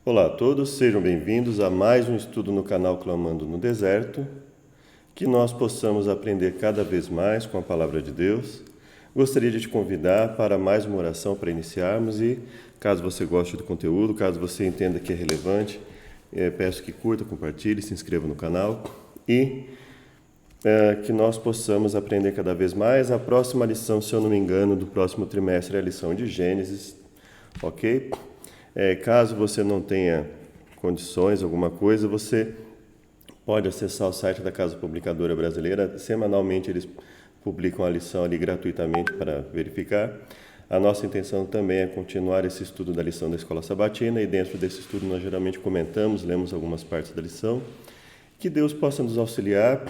Olá a todos, sejam bem-vindos a mais um estudo no canal Clamando no Deserto, que nós possamos aprender cada vez mais com a Palavra de Deus. Gostaria de te convidar para mais uma oração para iniciarmos e, caso você goste do conteúdo, caso você entenda que é relevante, peço que curta, compartilhe, se inscreva no canal e que nós possamos aprender cada vez mais. A próxima lição, se eu não me engano, do próximo trimestre é a lição de Gênesis, ok? Caso você não tenha condições, alguma coisa, você pode acessar o site da Casa Publicadora Brasileira. Semanalmente eles publicam a lição ali gratuitamente para verificar. A nossa intenção também é continuar esse estudo da lição da Escola Sabatina e dentro desse estudo nós geralmente comentamos, lemos algumas partes da lição. Que Deus possa nos auxiliar,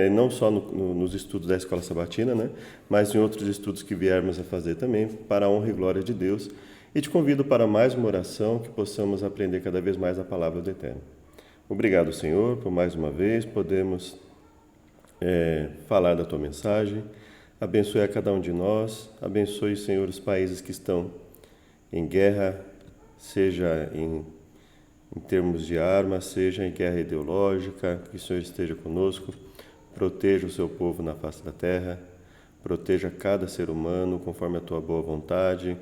não só nos estudos da Escola Sabatina, né, mas em outros estudos que viermos a fazer também, para a honra e glória de Deus. E te convido para mais uma oração, que possamos aprender cada vez mais a palavra do Eterno. Obrigado, Senhor, por mais uma vez podemos falar da Tua mensagem. Abençoe a cada um de nós. Abençoe, Senhor, os países que estão em guerra, seja em termos de armas, seja em guerra ideológica. Que o Senhor esteja conosco. Proteja o seu povo na face da terra. Proteja cada ser humano conforme a Tua boa vontade.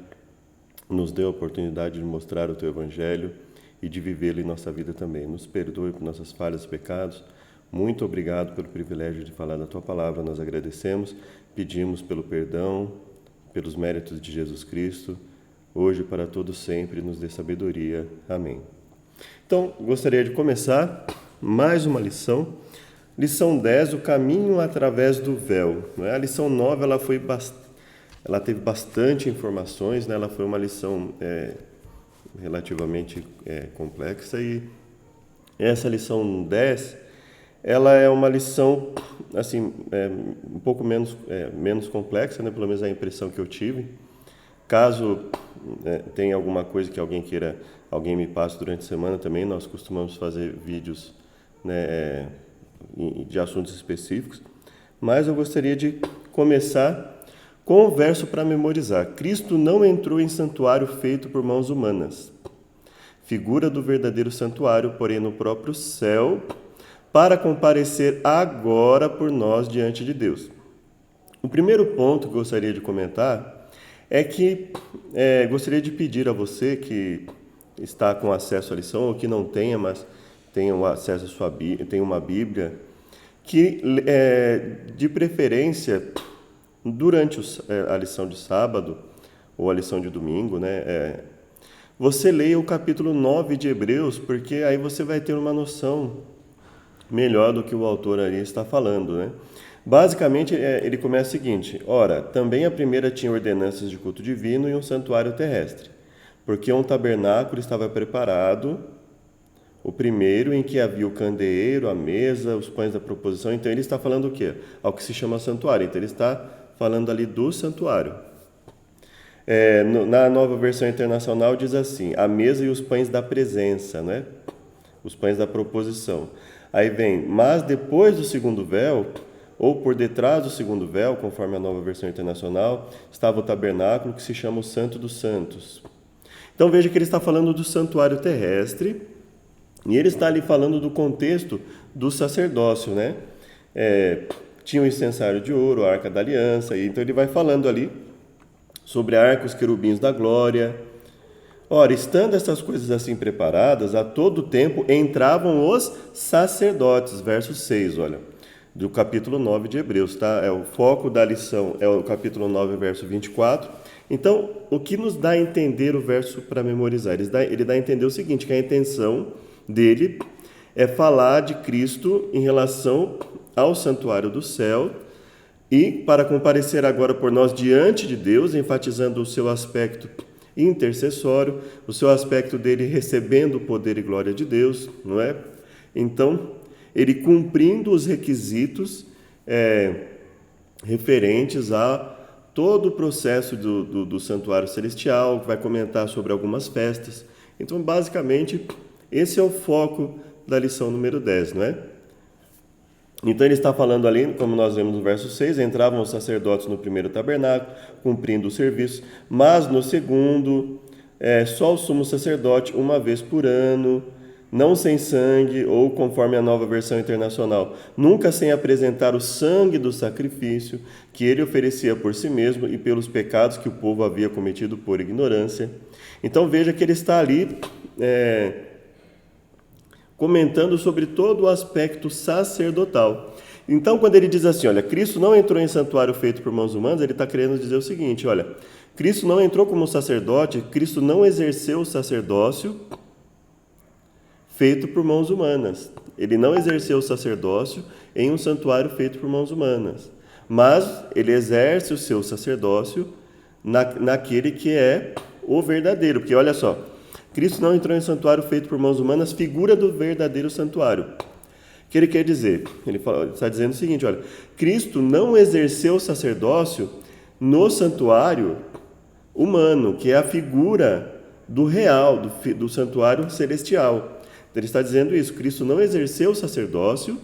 Nos dê a oportunidade de mostrar o Teu Evangelho e de vivê-lo em nossa vida também. Nos perdoe por nossas falhas e pecados. Muito obrigado pelo privilégio de falar da Tua Palavra. Nós agradecemos, pedimos pelo perdão, pelos méritos de Jesus Cristo, hoje e para todos sempre. Nos dê sabedoria. Amém. Então, gostaria de começar mais uma lição. Lição 10, o caminho através do véu. A lição 9 ela teve bastante informações, né? Ela foi uma lição relativamente complexa e essa lição 10, ela é uma lição assim, um pouco menos complexa, né? Pelo menos a impressão que eu tive. Caso tenha alguma coisa que alguém me passe durante a semana também, nós costumamos fazer vídeos, né, de assuntos específicos, mas eu gostaria de começar com o verso para memorizar. Cristo não entrou em santuário feito por mãos humanas, figura do verdadeiro santuário, porém no próprio céu, para comparecer agora por nós diante de Deus. O primeiro ponto que gostaria de comentar é que gostaria de pedir a você que está com acesso à lição, ou que não tenha, mas tenha acesso à sua Bíblia, tem uma Bíblia, que de preferência durante a lição de sábado ou a lição de domingo, né, você leia o capítulo 9 de Hebreus, porque aí você vai ter uma noção melhor do que o autor ali está falando, né? Basicamente, ele começa o seguinte: ora, também a primeira tinha ordenanças de culto divino e um santuário terrestre, porque um tabernáculo estava preparado, o primeiro em que havia o candeeiro, a mesa, os pães da proposição. Então ele está falando o quê? Ao que se chama santuário. Então ele está falando ali do santuário. Na nova versão internacional diz assim: a mesa e os pães da presença, né? Os pães da proposição. Aí vem, mas depois do segundo véu, ou por detrás do segundo véu, conforme a nova versão internacional, estava o tabernáculo, que se chama o Santo dos Santos. Então veja que ele está falando do santuário terrestre, e ele está ali falando do contexto do sacerdócio, né? Tinha o incensário de ouro, a arca da aliança, e então ele vai falando ali sobre a arca, os querubins da glória. Ora, estando essas coisas assim preparadas, a todo tempo entravam os sacerdotes, verso 6, olha, do capítulo 9 de Hebreus, tá? O foco da lição é o capítulo 9, verso 24. Então, o que nos dá a entender o verso para memorizar? Ele dá a entender o seguinte, que a intenção dele é falar de Cristo em relação ao santuário do céu e para comparecer agora por nós diante de Deus, enfatizando o seu aspecto intercessório, o seu aspecto dele recebendo o poder e glória de Deus, não é? Então, ele cumprindo os requisitos referentes a todo o processo do santuário celestial, vai comentar sobre algumas festas. Então, basicamente, esse é o foco da lição número 10, não é? Então ele está falando ali, como nós vemos no verso 6, entravam os sacerdotes no primeiro tabernáculo, cumprindo o serviço, mas no segundo só o sumo sacerdote uma vez por ano, não sem sangue, ou conforme a Nova Versão Internacional, nunca sem apresentar o sangue do sacrifício que ele oferecia por si mesmo e pelos pecados que o povo havia cometido por ignorância. Então veja que ele está ali comentando sobre todo o aspecto sacerdotal. Então, quando ele diz assim, olha, Cristo não entrou em santuário feito por mãos humanas, ele está querendo dizer o seguinte, olha, Cristo não entrou como sacerdote, Cristo não exerceu o sacerdócio feito por mãos humanas. Ele não exerceu o sacerdócio em um santuário feito por mãos humanas, mas ele exerce o seu sacerdócio naquele que é o verdadeiro, porque olha só, Cristo não entrou em santuário feito por mãos humanas, figura do verdadeiro santuário. O que ele quer dizer? Ele está dizendo o seguinte, olha, Cristo não exerceu o sacerdócio no santuário humano, que é a figura do real, do santuário celestial. Então, ele está dizendo isso, Cristo não exerceu o sacerdócio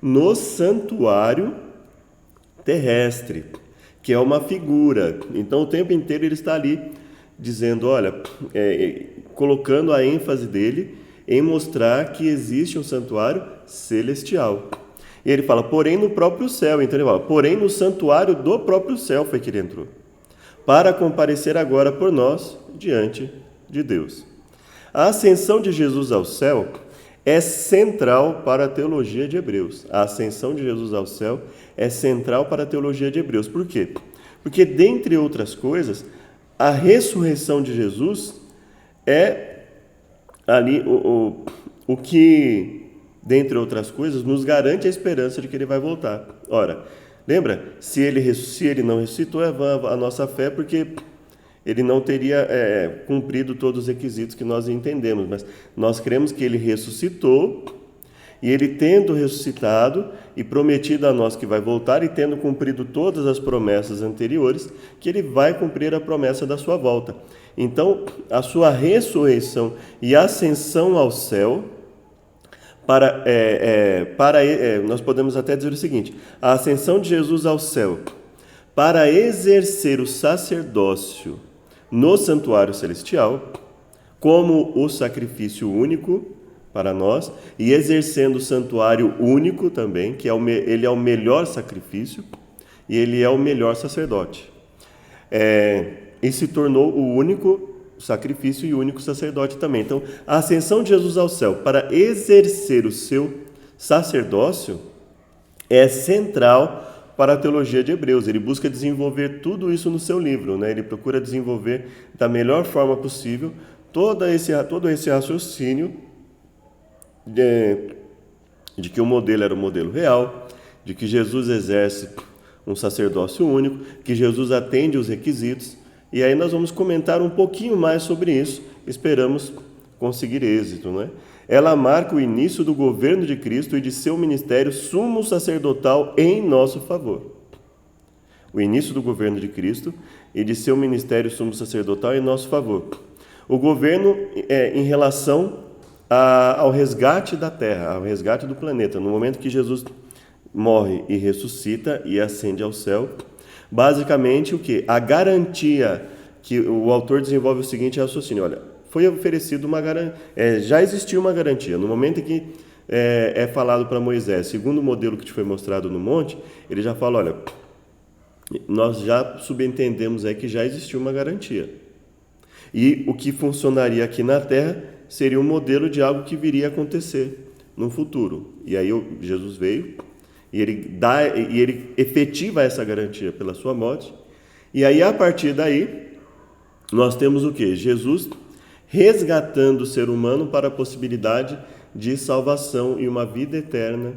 no santuário terrestre, que é uma figura. Então, o tempo inteiro ele está ali dizendo, olha, colocando a ênfase dele em mostrar que existe um santuário celestial. E ele fala, porém no próprio céu. Então ele fala, porém no santuário do próprio céu foi que ele entrou, para comparecer agora por nós diante de Deus. A ascensão de Jesus ao céu é central para a teologia de Hebreus. A ascensão de Jesus ao céu é central para a teologia de Hebreus. Por quê? Porque, dentre outras coisas, a ressurreição de Jesus é ali o que, dentre outras coisas, nos garante a esperança de que ele vai voltar. Ora, lembra? Se ele não ressuscitou, é vã a nossa fé, porque ele não teria cumprido todos os requisitos que nós entendemos. Mas nós cremos que ele ressuscitou, e ele tendo ressuscitado e prometido a nós que vai voltar, e tendo cumprido todas as promessas anteriores, que ele vai cumprir a promessa da sua volta. Então, a sua ressurreição e ascensão ao céu, nós podemos até dizer o seguinte, a ascensão de Jesus ao céu, para exercer o sacerdócio no santuário celestial, como o sacrifício único para nós, e exercendo o santuário único também, que ele é o melhor sacrifício, e ele é o melhor sacerdote. E se tornou o único sacrifício e o único sacerdote também. Então, a ascensão de Jesus ao céu para exercer o seu sacerdócio é central para a teologia de Hebreus. Ele busca desenvolver tudo isso no seu livro, né? Ele procura desenvolver da melhor forma possível todo esse raciocínio de que o modelo era o modelo real, de que Jesus exerce um sacerdócio único, que Jesus atende os requisitos. E aí nós vamos comentar um pouquinho mais sobre isso, esperamos conseguir êxito, né? Ela marca o início do governo de Cristo e de seu ministério sumo sacerdotal em nosso favor. O início do governo de Cristo e de seu ministério sumo sacerdotal em nosso favor. O governo em relação ao resgate da terra, ao resgate do planeta. No momento que Jesus morre e ressuscita e ascende ao céu, basicamente o que? A garantia que o autor desenvolve o seguinte raciocínio, olha, foi oferecido uma garantia, já existiu uma garantia. No momento em que é falado para Moisés, segundo o modelo que te foi mostrado no monte, ele já fala, olha, nós já subentendemos que já existiu uma garantia. E o que funcionaria aqui na terra seria um modelo de algo que viria a acontecer no futuro. E aí Jesus veio e ele efetiva essa garantia pela sua morte. E aí, a partir daí, nós temos o quê? Jesus resgatando o ser humano para a possibilidade de salvação e uma vida eterna,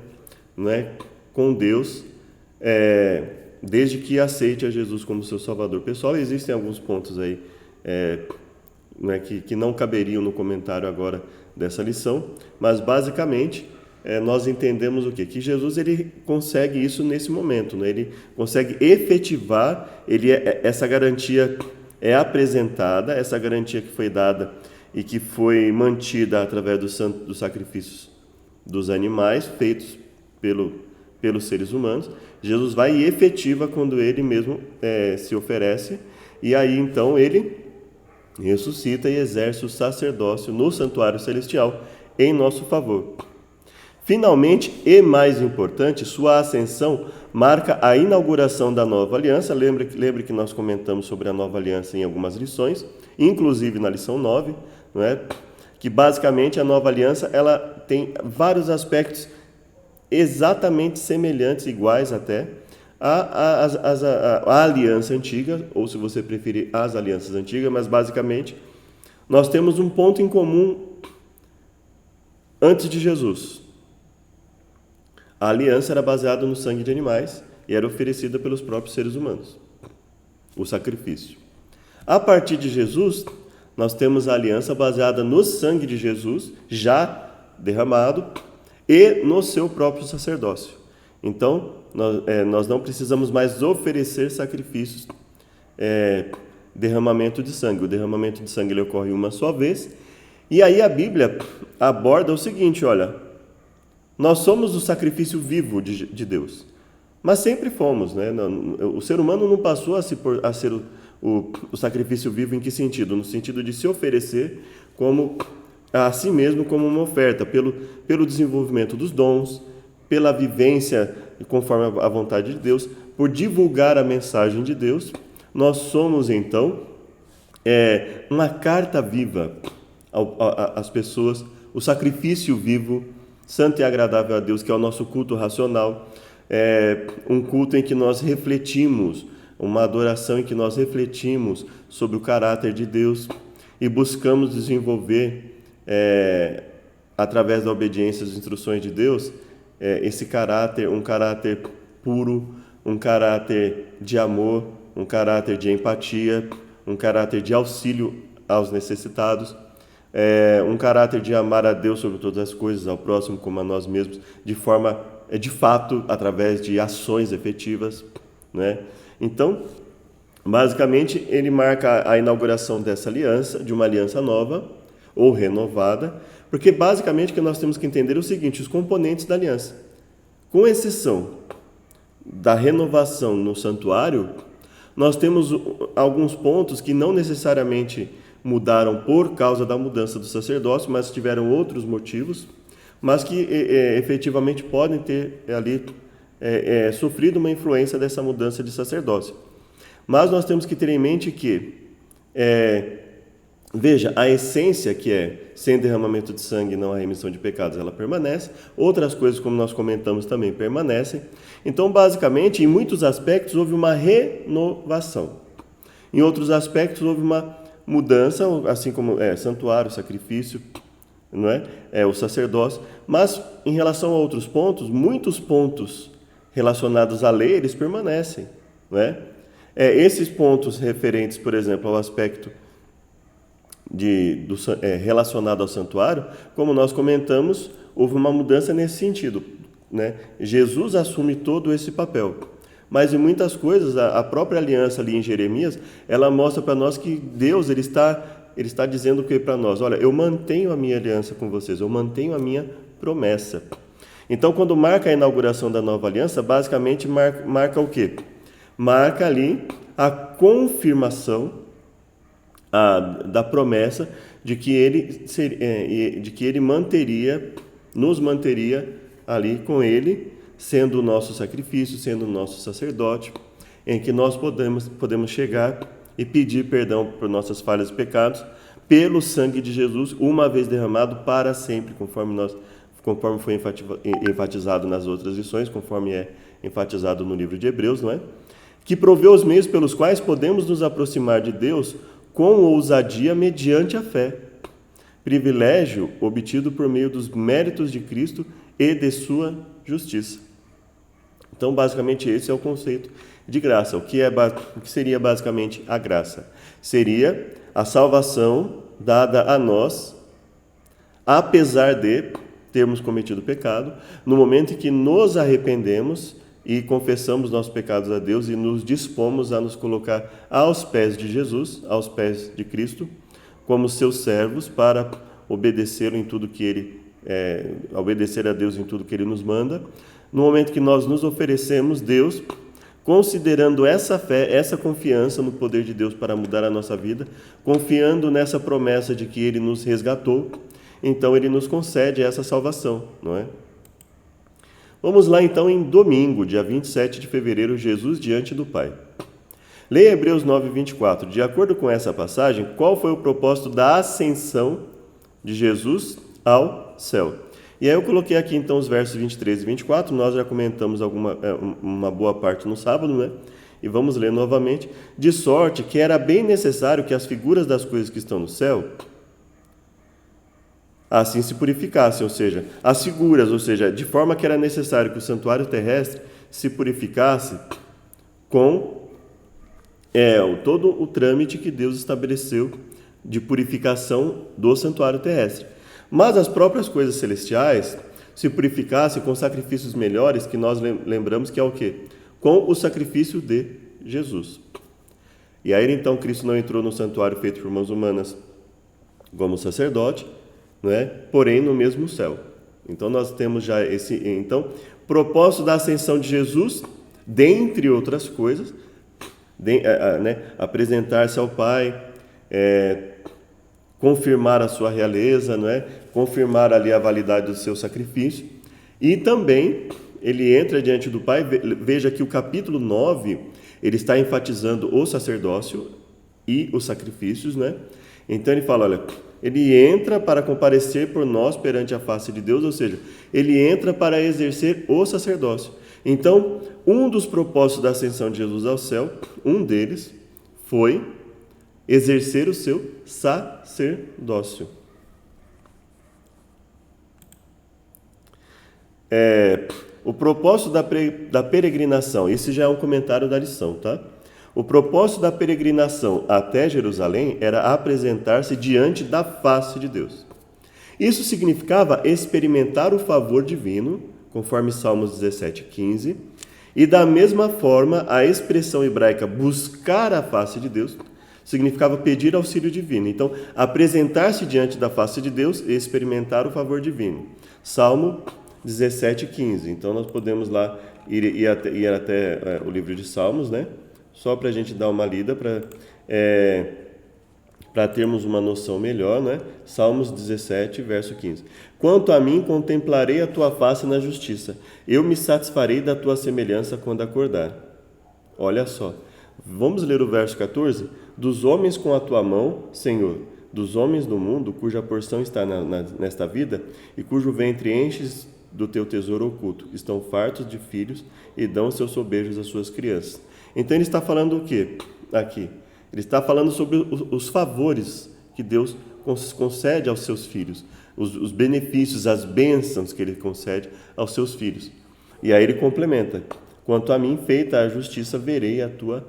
né, com Deus, desde que aceite a Jesus como seu Salvador. Pessoal, existem alguns pontos aí né, que não caberiam no comentário agora dessa lição, mas basicamente nós entendemos o quê? Que Jesus ele consegue isso nesse momento, né? Ele consegue efetivar, essa garantia é apresentada, essa garantia que foi dada e que foi mantida através dos sacrifícios dos animais feitos pelos seres humanos. Jesus vai e efetiva quando ele mesmo se oferece, e aí então ele ressuscita e exerce o sacerdócio no santuário celestial em nosso favor. Finalmente, e mais importante, sua ascensão marca a inauguração da nova aliança. Lembre que nós comentamos sobre a nova aliança em algumas lições, inclusive na lição 9, não é? Que basicamente a nova aliança ela tem vários aspectos exatamente semelhantes, iguais até, à aliança antiga, ou se você preferir, as alianças antigas, mas basicamente nós temos um ponto em comum antes de Jesus. A aliança era baseada no sangue de animais e era oferecida pelos próprios seres humanos, o sacrifício. A partir de Jesus, nós temos a aliança baseada no sangue de Jesus, já derramado, e no seu próprio sacerdócio. Então, nós não precisamos mais oferecer sacrifícios, derramamento de sangue. O derramamento de sangue ele ocorre uma só vez. E aí a Bíblia aborda o seguinte, olha, nós somos o sacrifício vivo de Deus, mas sempre fomos, né? O ser humano não passou a ser o sacrifício vivo em que sentido? No sentido de se oferecer como a si mesmo como uma oferta, pelo desenvolvimento dos dons, pela vivência conforme a vontade de Deus, por divulgar a mensagem de Deus. Nós somos, então, uma carta viva às pessoas, o sacrifício vivo, santo e agradável a Deus, que é o nosso culto racional, um culto em que nós refletimos, uma adoração em que nós refletimos sobre o caráter de Deus e buscamos desenvolver, através da obediência às instruções de Deus, esse caráter, um caráter puro, um caráter de amor, um caráter de empatia, um caráter de auxílio aos necessitados, um caráter de amar a Deus sobre todas as coisas, ao próximo como a nós mesmos, de forma, de fato, através de ações efetivas, né? Então, basicamente, ele marca a inauguração dessa aliança, de uma aliança nova ou renovada, porque basicamente o que nós temos que entender é o seguinte, os componentes da aliança, com exceção da renovação no santuário, nós temos alguns pontos que não necessariamente mudaram por causa da mudança do sacerdócio, mas tiveram outros motivos, mas que efetivamente podem ter ali sofrido uma influência dessa mudança de sacerdócio. Mas nós temos que ter em mente que, veja, a essência que sem derramamento de sangue não há remissão de pecados, ela permanece. Outras coisas, como nós comentamos, também permanecem. Então, basicamente, em muitos aspectos, houve uma renovação. Em outros aspectos, houve uma mudança, assim como santuário, sacrifício, não é? O sacerdócio. Mas, em relação a outros pontos, muitos pontos relacionados à lei, eles permanecem, não é? Esses pontos referentes, por exemplo, ao aspecto relacionado ao santuário, como nós comentamos, houve uma mudança nesse sentido, né? Jesus assume todo esse papel. Mas em muitas coisas, a própria aliança ali em Jeremias, ela mostra para nós que Deus ele está dizendo o que para nós? Olha, eu mantenho a minha aliança com vocês, eu mantenho a minha promessa. Então, quando marca a inauguração da nova aliança, basicamente marca o quê? Marca ali a confirmação da promessa de que ele nos manteria ali com ele, sendo o nosso sacrifício, sendo o nosso sacerdote, em que nós podemos chegar e pedir perdão por nossas falhas e pecados, pelo sangue de Jesus, uma vez derramado para sempre, conforme foi enfatizado nas outras lições, conforme é enfatizado no livro de Hebreus, não é? Que proveu os meios pelos quais podemos nos aproximar de Deus com ousadia mediante a fé, privilégio obtido por meio dos méritos de Cristo e de sua justiça. Então, basicamente, esse é o conceito de graça. O que seria basicamente a graça? Seria a salvação dada a nós, apesar de termos cometido pecado, no momento em que nos arrependemos e confessamos nossos pecados a Deus e nos dispomos a nos colocar aos pés de Jesus, aos pés de Cristo, como seus servos para obedecê-lo em tudo que ele obedecer a Deus em tudo que ele nos manda. No momento que nós nos oferecemos, Deus considerando essa fé, essa confiança no poder de Deus para mudar a nossa vida, confiando nessa promessa de que Ele nos resgatou, então Ele nos concede essa salvação, não é? Vamos lá então em domingo, dia 27 de fevereiro, Jesus diante do Pai. Leia Hebreus 9, 24. De acordo com essa passagem, qual foi o propósito da ascensão de Jesus ao céu? E aí eu coloquei aqui então os versos 23 e 24, nós já comentamos uma boa parte no sábado, né? E vamos ler novamente. De sorte que era bem necessário que as figuras das coisas que estão no céu assim se purificassem, ou seja, as figuras, ou seja, de forma que era necessário que o santuário terrestre se purificasse com todo o trâmite que Deus estabeleceu de purificação do santuário terrestre. Mas as próprias coisas celestiais se purificassem com sacrifícios melhores, que nós lembramos que é o quê? Com o sacrifício de Jesus. E aí então Cristo não entrou no santuário feito por mãos humanas como sacerdote, não é? Porém no mesmo céu. Então nós temos já propósito da ascensão de Jesus, dentre outras coisas, apresentar-se ao Pai, confirmar a sua realeza, não é? Confirmar ali a validade do seu sacrifício. E também ele entra diante do Pai. Veja que o capítulo 9, ele está enfatizando o sacerdócio e os sacrifícios, né? Então ele fala, olha, ele entra para comparecer por nós perante a face de Deus, ou seja, ele entra para exercer o sacerdócio. Então, um dos propósitos da ascensão de Jesus ao céu, um deles foi exercer o seu sacerdócio. O propósito da peregrinação, esse já é um comentário da lição, tá? O propósito da peregrinação até Jerusalém era apresentar-se diante da face de Deus. Isso significava experimentar o favor divino, conforme Salmos 17:15, e da mesma forma a expressão hebraica buscar a face de Deus significava pedir auxílio divino. Então, apresentar-se diante da face de Deus e experimentar o favor divino. Salmo 17:15. Então, nós podemos lá ir até o livro de Salmos, né? Só para a gente dar uma lida, para termos uma noção melhor, né? Salmos 17, verso 15. Quanto a mim, contemplarei a tua face na justiça. Eu me satisfarei da tua semelhança quando acordar. Olha só. Vamos ler o verso 14? Dos homens com a tua mão, Senhor, dos homens do mundo, cuja porção está nesta vida, e cujo ventre enches do teu tesouro oculto, estão fartos de filhos e dão seus sobejos às suas crianças. Então ele está falando o quê aqui? Ele está falando sobre os favores que Deus concede aos seus filhos, os benefícios, as bênçãos que Ele concede aos seus filhos. E aí ele complementa, quanto a mim, feita a justiça, verei a tua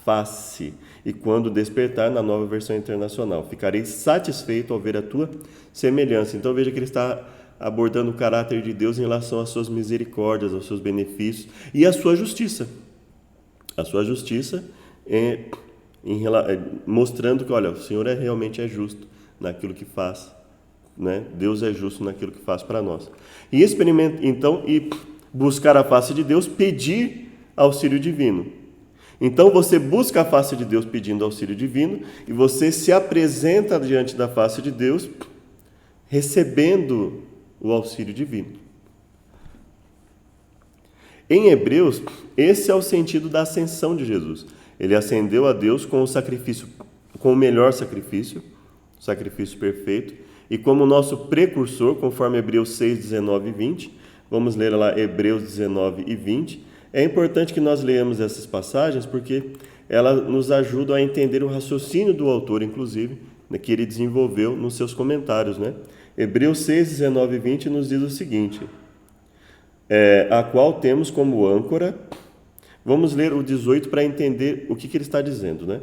face. E quando despertar, na Nova Versão Internacional, ficarei satisfeito ao ver a tua semelhança. Então veja que ele está abordando o caráter de Deus em relação às suas misericórdias, aos seus benefícios e à sua justiça. A sua justiça mostrando que, olha, o Senhor realmente é justo naquilo que faz, né? Deus é justo naquilo que faz para nós. E buscar a face de Deus, pedir auxílio divino. Então você busca a face de Deus pedindo auxílio divino e você se apresenta diante da face de Deus recebendo o auxílio divino. Em Hebreus, esse é o sentido da ascensão de Jesus. Ele ascendeu a Deus com o melhor sacrifício, o sacrifício perfeito, e como nosso precursor, conforme Hebreus 6, 19 e 20. Vamos ler lá Hebreus 19 e 20. É importante que nós leamos essas passagens porque elas nos ajudam a entender o raciocínio do autor, inclusive, que ele desenvolveu nos seus comentários, né? Hebreus 6, 19 e 20 nos diz o seguinte, a qual temos como âncora. Vamos ler o 18 para entender o que ele está dizendo, né?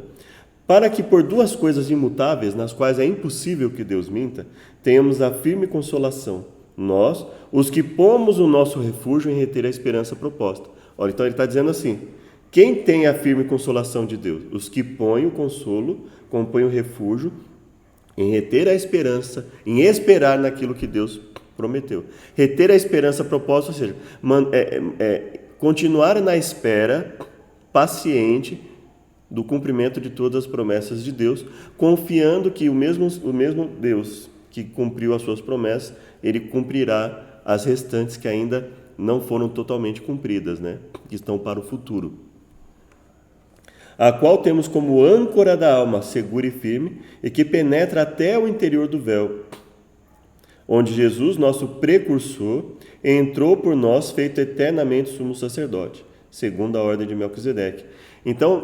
Para que por duas coisas imutáveis, nas quais é impossível que Deus minta, tenhamos a firme consolação, nós, os que pomos o nosso refúgio em reter a esperança proposta. Olha, então ele está dizendo assim, quem tem a firme consolação de Deus? Os que põem o consolo, compõem o refúgio em reter a esperança, em esperar naquilo que Deus prometeu. Reter a esperança proposta, ou seja, continuar na espera paciente do cumprimento de todas as promessas de Deus, confiando que o mesmo Deus que cumpriu as suas promessas, ele cumprirá as restantes que ainda não foram totalmente cumpridas, né? Que estão para o futuro. A qual temos como âncora da alma segura e firme e que penetra até o interior do véu, onde Jesus, nosso precursor, entrou por nós feito eternamente sumo sacerdote, segundo a ordem de Melquisedeque. Então,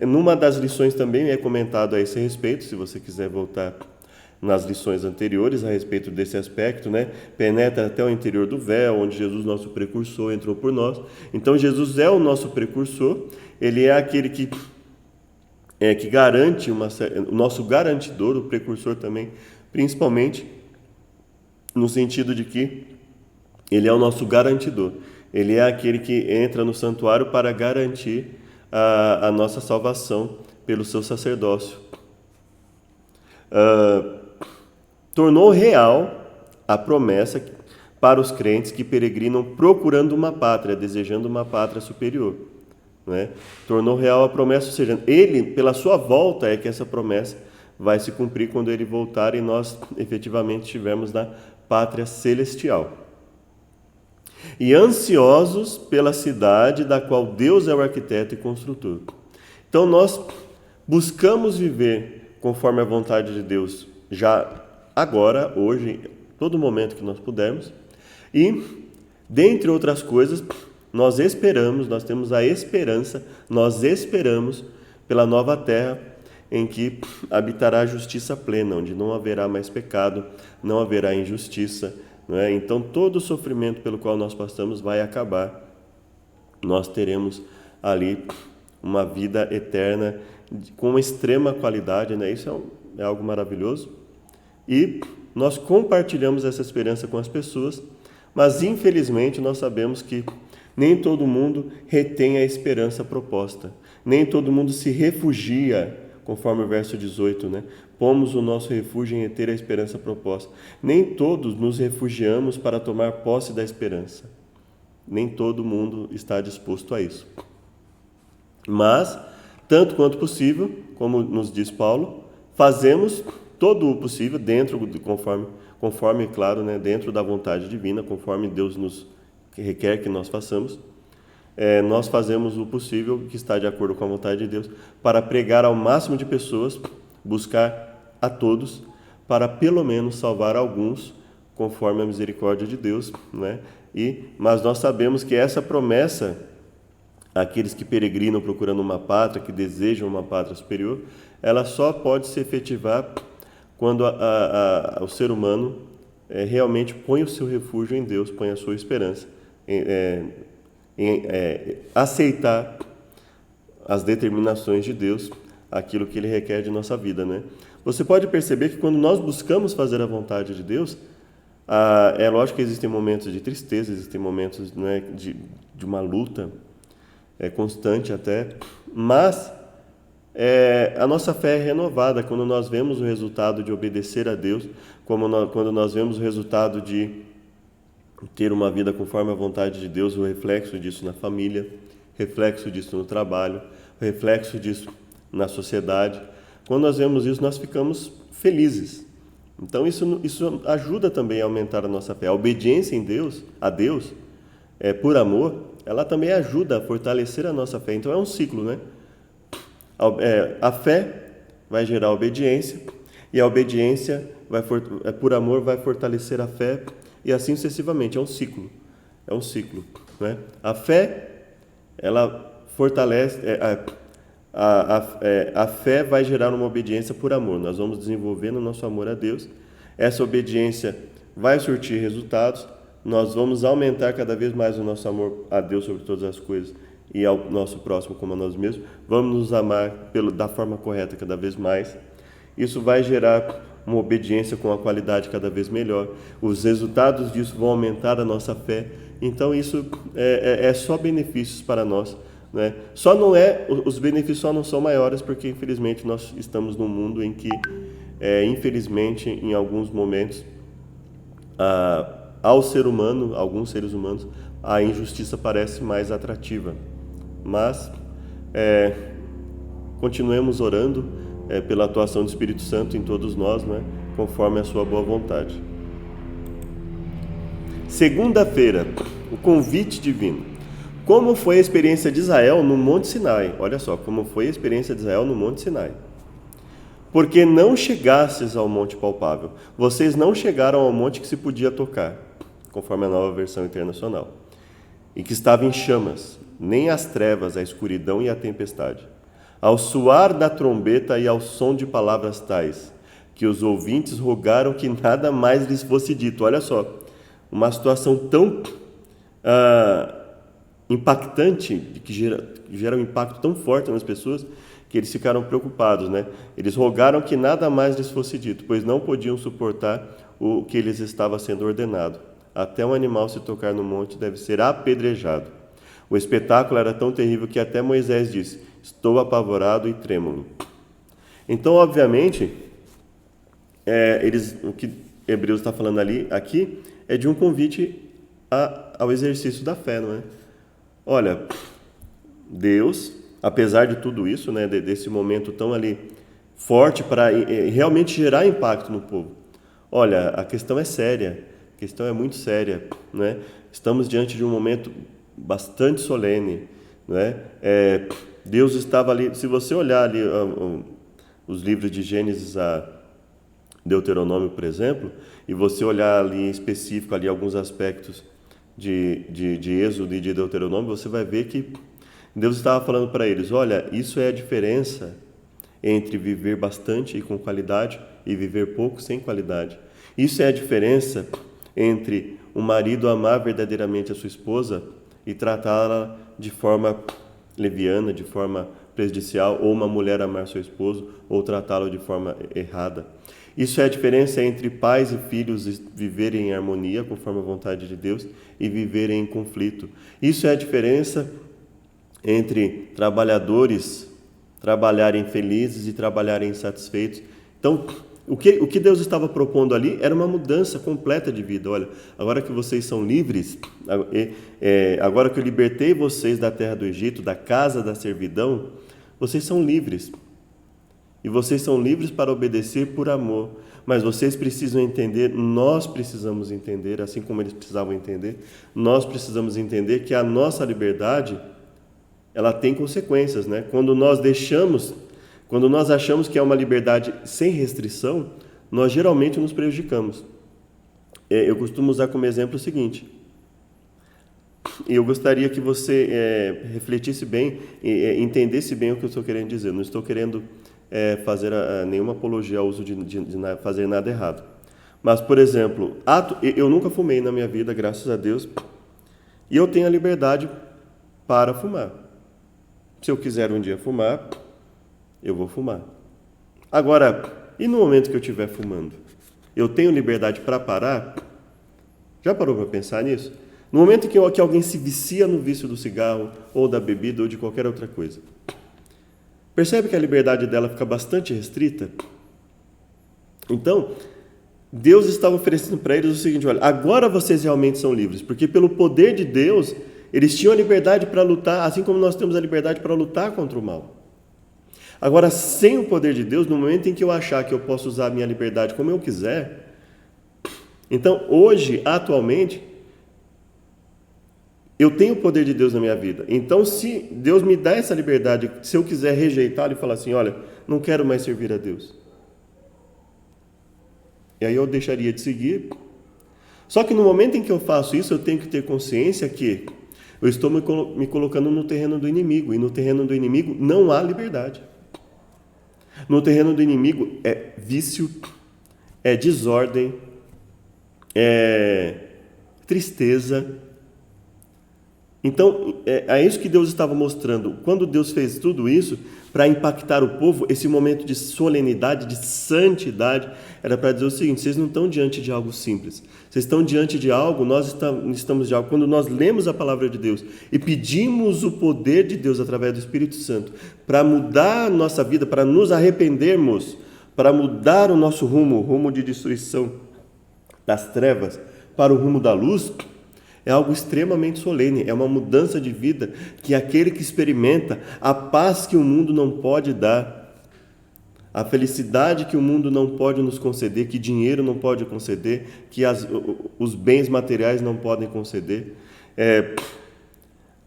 numa das lições também é comentado a esse respeito, se você quiser voltar nas lições anteriores a respeito desse aspecto, né? Penetra até o interior do véu, onde Jesus, nosso precursor, entrou por nós. Então, Jesus é o nosso precursor, ele é aquele que garante, o nosso garantidor, o precursor também, principalmente no sentido de que ele é o nosso garantidor. Ele é aquele que entra no santuário para garantir a nossa salvação pelo seu sacerdócio. Tornou real a promessa para os crentes que peregrinam procurando uma pátria, desejando uma pátria superior. Né? Tornou real a promessa, ou seja, ele, pela sua volta, é que essa promessa vai se cumprir quando ele voltar e nós efetivamente estivermos na pátria celestial. E ansiosos pela cidade da qual Deus é o arquiteto e construtor. Então nós buscamos viver conforme a vontade de Deus, já agora, hoje, todo momento que nós pudermos, e, dentre outras coisas, nós temos a esperança, nós esperamos pela nova terra em que habitará a justiça plena, onde não haverá mais pecado, não haverá injustiça, não é? Então todo o sofrimento pelo qual nós passamos vai acabar. Nós teremos ali uma vida eterna com uma extrema qualidade, né? Isso é algo maravilhoso. E nós compartilhamos essa esperança com as pessoas, mas infelizmente nós sabemos que nem todo mundo retém a esperança proposta. Nem todo mundo se refugia, conforme o verso 18, né? Pomos o nosso refúgio em ter a esperança proposta. Nem todos nos refugiamos para tomar posse da esperança. Nem todo mundo está disposto a isso. Mas, tanto quanto possível, como nos diz Paulo, fazemos todo o possível conforme, claro, né, dentro da vontade divina, conforme Deus nos requer que nós façamos. Nós fazemos o possível que está de acordo com a vontade de Deus para pregar ao máximo de pessoas, buscar a todos, para pelo menos salvar alguns, conforme a misericórdia de Deus, né? Mas nós sabemos que essa promessa, aqueles que peregrinam procurando uma pátria, que desejam uma pátria superior, ela só pode se efetivar quando o ser humano realmente põe o seu refúgio em Deus, põe a sua esperança em aceitar as determinações de Deus, aquilo que Ele requer de nossa vida, né? Você pode perceber que quando nós buscamos fazer a vontade de Deus, é lógico que existem momentos de tristeza, existem momentos, não é, de uma luta constante até, mas a nossa fé é renovada quando nós vemos o resultado de obedecer a Deus, quando nós vemos o resultado de ter uma vida conforme a vontade de Deus, o reflexo disso na família, reflexo disso no trabalho, reflexo disso na sociedade. Quando nós vemos isso, nós ficamos felizes. Então isso ajuda também a aumentar a nossa fé. A obediência a Deus, por amor, ela também ajuda a fortalecer a nossa fé. Então é um ciclo, né? A fé vai gerar obediência, e a obediência por amor vai fortalecer a fé, e assim sucessivamente. É um ciclo, né? A fé, ela fortalece, a fé vai gerar uma obediência por amor. Nós vamos desenvolvendo o nosso amor a Deus. Essa obediência vai surtir resultados. Nós vamos aumentar cada vez mais o nosso amor a Deus sobre todas as coisas e ao nosso próximo como a nós mesmos. Vamos nos amar da forma correta cada vez mais. Isso vai gerar uma obediência com a qualidade cada vez melhor. Os resultados disso vão aumentar a nossa fé. Então isso é só benefícios para nós, né? Os benefícios só não são maiores porque infelizmente nós estamos num mundo em que infelizmente em alguns momentos ao ser humano, alguns seres humanos, a injustiça parece mais atrativa. Mas continuemos orando pela atuação do Espírito Santo em todos nós, né? Conforme a sua boa vontade. Segunda-feira, o convite divino. Como foi a experiência de Israel no Monte Sinai? Olha só, como foi a experiência de Israel no Monte Sinai. Porque não chegastes ao monte palpável. Vocês não chegaram ao monte que se podia tocar, conforme a nova versão internacional, e que estava em chamas, nem as trevas, a escuridão e a tempestade. Ao soar da trombeta e ao som de palavras tais, que os ouvintes rogaram que nada mais lhes fosse dito. Olha só, uma situação tão impactante, que gera um impacto tão forte nas pessoas, que eles ficaram preocupados, né? Eles rogaram que nada mais lhes fosse dito, pois não podiam suportar o que lhes estava sendo ordenado. Até um animal se tocar no monte deve ser apedrejado. O espetáculo era tão terrível que até Moisés disse: estou apavorado e trêmulo. Então, obviamente, o que Hebreus está falando aqui é de um convite ao exercício da fé, não é? Olha, Deus, apesar de tudo isso, né, desse momento tão ali forte para realmente gerar impacto no povo. Olha, a questão é séria, a questão é muito séria, né? Estamos diante de um momento bastante solene, né? Deus estava ali. Se você olhar ali os livros de Gênesis a Deuteronômio, por exemplo, e você olhar ali em específico ali alguns aspectos de Êxodo e de Deuteronômio, você vai ver que Deus estava falando para eles: olha, isso é a diferença entre viver bastante e com qualidade e viver pouco sem qualidade. Isso é a diferença entre um marido amar verdadeiramente a sua esposa e tratá-la de forma leviana, de forma prejudicial, ou uma mulher amar seu esposo ou tratá-lo de forma errada. Isso é a diferença entre pais e filhos viverem em harmonia, conforme a vontade de Deus, e viverem em conflito. Isso é a diferença entre trabalhadores trabalharem felizes e trabalharem insatisfeitos. Então, o que Deus estava propondo ali era uma mudança completa de vida. Olha, agora que vocês são livres, agora que eu libertei vocês da terra do Egito, da casa da servidão, vocês são livres. E vocês são livres para obedecer por amor. Mas vocês precisam entender, nós precisamos entender, assim como eles precisavam entender, nós precisamos entender que a nossa liberdade, ela tem consequências, né? Quando nós achamos que é uma liberdade sem restrição, nós geralmente nos prejudicamos. Eu costumo usar como exemplo o seguinte: eu gostaria que você refletisse bem, entendesse bem o que eu estou querendo dizer. Não estou querendo fazer nenhuma apologia ao uso de fazer nada errado. Mas, por exemplo, eu nunca fumei na minha vida, graças a Deus, e eu tenho a liberdade para fumar. Se eu quiser um dia fumar, eu vou fumar. Agora, e no momento que eu estiver fumando? Eu tenho liberdade para parar? Já parou para pensar nisso? No momento que alguém se vicia no vício do cigarro, ou da bebida, ou de qualquer outra coisa, percebe que a liberdade dela fica bastante restrita? Então, Deus estava oferecendo para eles o seguinte: olha, agora vocês realmente são livres, porque pelo poder de Deus, eles tinham a liberdade para lutar, assim como nós temos a liberdade para lutar contra o mal. Agora, sem o poder de Deus, no momento em que eu achar que eu posso usar a minha liberdade como eu quiser, então hoje, atualmente, eu tenho o poder de Deus na minha vida. Então, se Deus me dá essa liberdade, se eu quiser rejeitá-lo e falar assim: olha, não quero mais servir a Deus, e aí eu deixaria de seguir. Só que no momento em que eu faço isso, eu tenho que ter consciência que eu estou me colocando no terreno do inimigo, e no terreno do inimigo não há liberdade. No terreno do inimigo é vício, é desordem, é tristeza. Então, é isso que Deus estava mostrando. Quando Deus fez tudo isso para impactar o povo, esse momento de solenidade, de santidade, era para dizer o seguinte: vocês não estão diante de algo simples. Vocês estão diante de algo, nós estamos de algo. Quando nós lemos a palavra de Deus e pedimos o poder de Deus através do Espírito Santo para mudar a nossa vida, para nos arrependermos, para mudar o nosso rumo, o rumo de destruição das trevas, para o rumo da luz, É algo extremamente solene, é uma mudança de vida que aquele que experimenta a paz que o mundo não pode dar, a felicidade que o mundo não pode nos conceder, que dinheiro não pode conceder, que os bens materiais não podem conceder.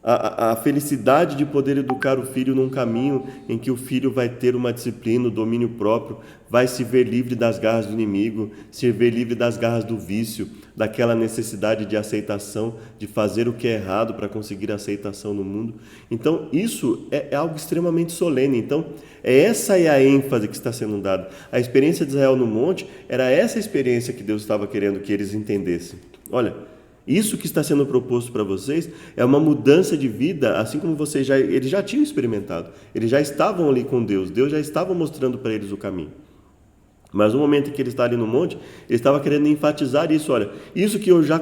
A felicidade de poder educar o filho num caminho em que o filho vai ter uma disciplina, o domínio próprio, vai se ver livre das garras do inimigo, se ver livre das garras do vício, daquela necessidade de aceitação, de fazer o que é errado para conseguir aceitação no mundo. Então, isso é algo extremamente solene. Então, essa é a ênfase que está sendo dada. A experiência de Israel no monte era essa experiência que Deus estava querendo que eles entendessem. Olha, isso que está sendo proposto para vocês é uma mudança de vida, assim como eles já tinham experimentado. Eles já estavam ali com Deus, Deus já estava mostrando para eles o caminho. Mas no momento em que ele está ali no monte, ele estava querendo enfatizar isso. Olha, isso que eu já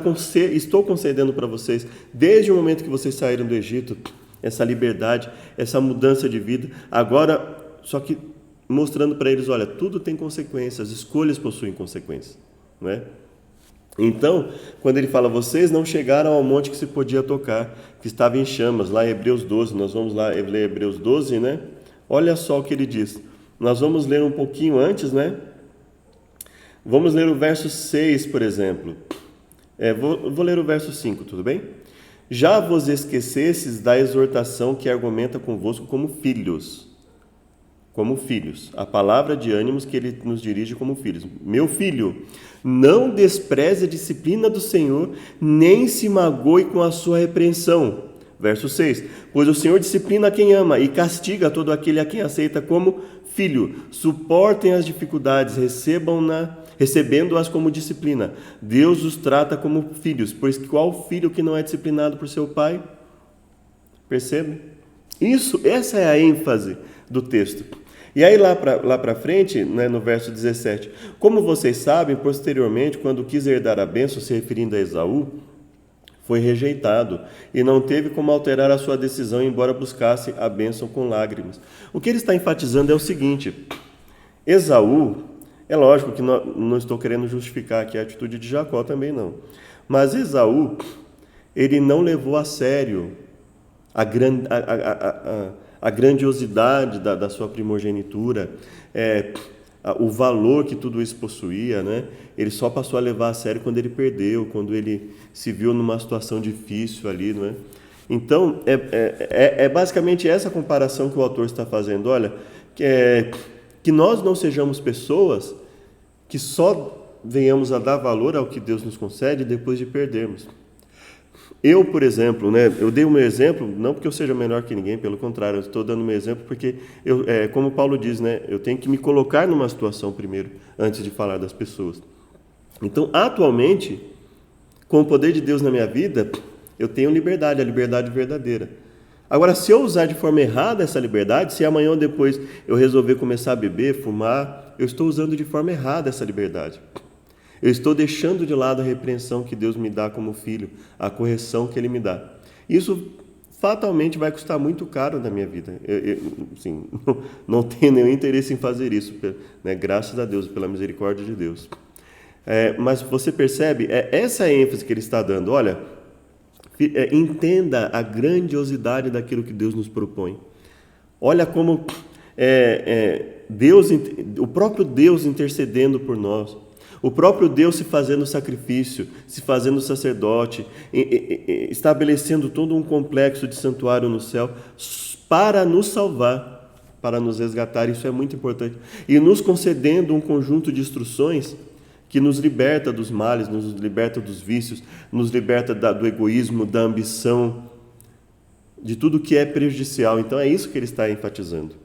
estou concedendo para vocês, desde o momento que vocês saíram do Egito, essa liberdade, essa mudança de vida, agora, só que mostrando para eles, olha, tudo tem consequências, as escolhas possuem consequências, não é? Então, quando ele fala, vocês não chegaram ao monte que se podia tocar, que estava em chamas, lá em Hebreus 12, nós vamos lá ler Hebreus 12, né? Olha só o que ele diz. Nós vamos ler um pouquinho antes, né? Vamos ler o verso 6, por exemplo. Vou ler o verso 5, tudo bem? Já vos esquecesses da exortação que argumenta convosco como filhos. Como filhos. A palavra de ânimos que ele nos dirige como filhos. Meu filho, não despreze a disciplina do Senhor, nem se magoe com a sua repreensão. Verso 6. Pois o Senhor disciplina a quem ama e castiga todo aquele a quem aceita como filho. Suportem as dificuldades, recebendo-as como disciplina. Deus os trata como filhos, pois qual filho que não é disciplinado por seu pai? Percebe? Essa é a ênfase do texto. E aí lá para frente, né, no verso 17, como vocês sabem, posteriormente, quando quis herdar a bênção, se referindo a Esaú, foi rejeitado e não teve como alterar a sua decisão, embora buscasse a bênção com lágrimas. O que ele está enfatizando é o seguinte: Esaú, é lógico que não estou querendo justificar aqui a atitude de Jacó também não, mas Esaú, ele não levou a sério a grandiosidade da sua primogenitura, o valor que tudo isso possuía, né? Ele só passou a levar a sério quando ele perdeu, quando ele se viu numa situação difícil ali, não é? Então, é basicamente essa comparação que o autor está fazendo. Olha, que nós não sejamos pessoas que só venhamos a dar valor ao que Deus nos concede depois de perdermos. Eu, por exemplo, né, eu dei o meu exemplo, não porque eu seja melhor que ninguém, pelo contrário, eu estou dando o meu exemplo porque, como Paulo diz, né, eu tenho que me colocar numa situação primeiro, antes de falar das pessoas. Então, atualmente, com o poder de Deus na minha vida, eu tenho liberdade, a liberdade verdadeira. Agora, se eu usar de forma errada essa liberdade, se amanhã ou depois eu resolver começar a beber, fumar, eu estou usando de forma errada essa liberdade. Eu estou deixando de lado a repreensão que Deus me dá como filho, a correção que Ele me dá. Isso fatalmente vai custar muito caro na minha vida. Sim, não tenho nenhum interesse em fazer isso, né? Graças a Deus, pela misericórdia de Deus. Mas você percebe, essa ênfase que ele está dando. Olha, entenda a grandiosidade daquilo que Deus nos propõe. Olha como Deus, o próprio Deus intercedendo por nós. O próprio Deus se fazendo sacrifício, se fazendo sacerdote, estabelecendo todo um complexo de santuário no céu para nos salvar, para nos resgatar. Isso é muito importante. E nos concedendo um conjunto de instruções que nos liberta dos males, nos liberta dos vícios, nos liberta do egoísmo, da ambição, de tudo que é prejudicial. Então é isso que ele está enfatizando.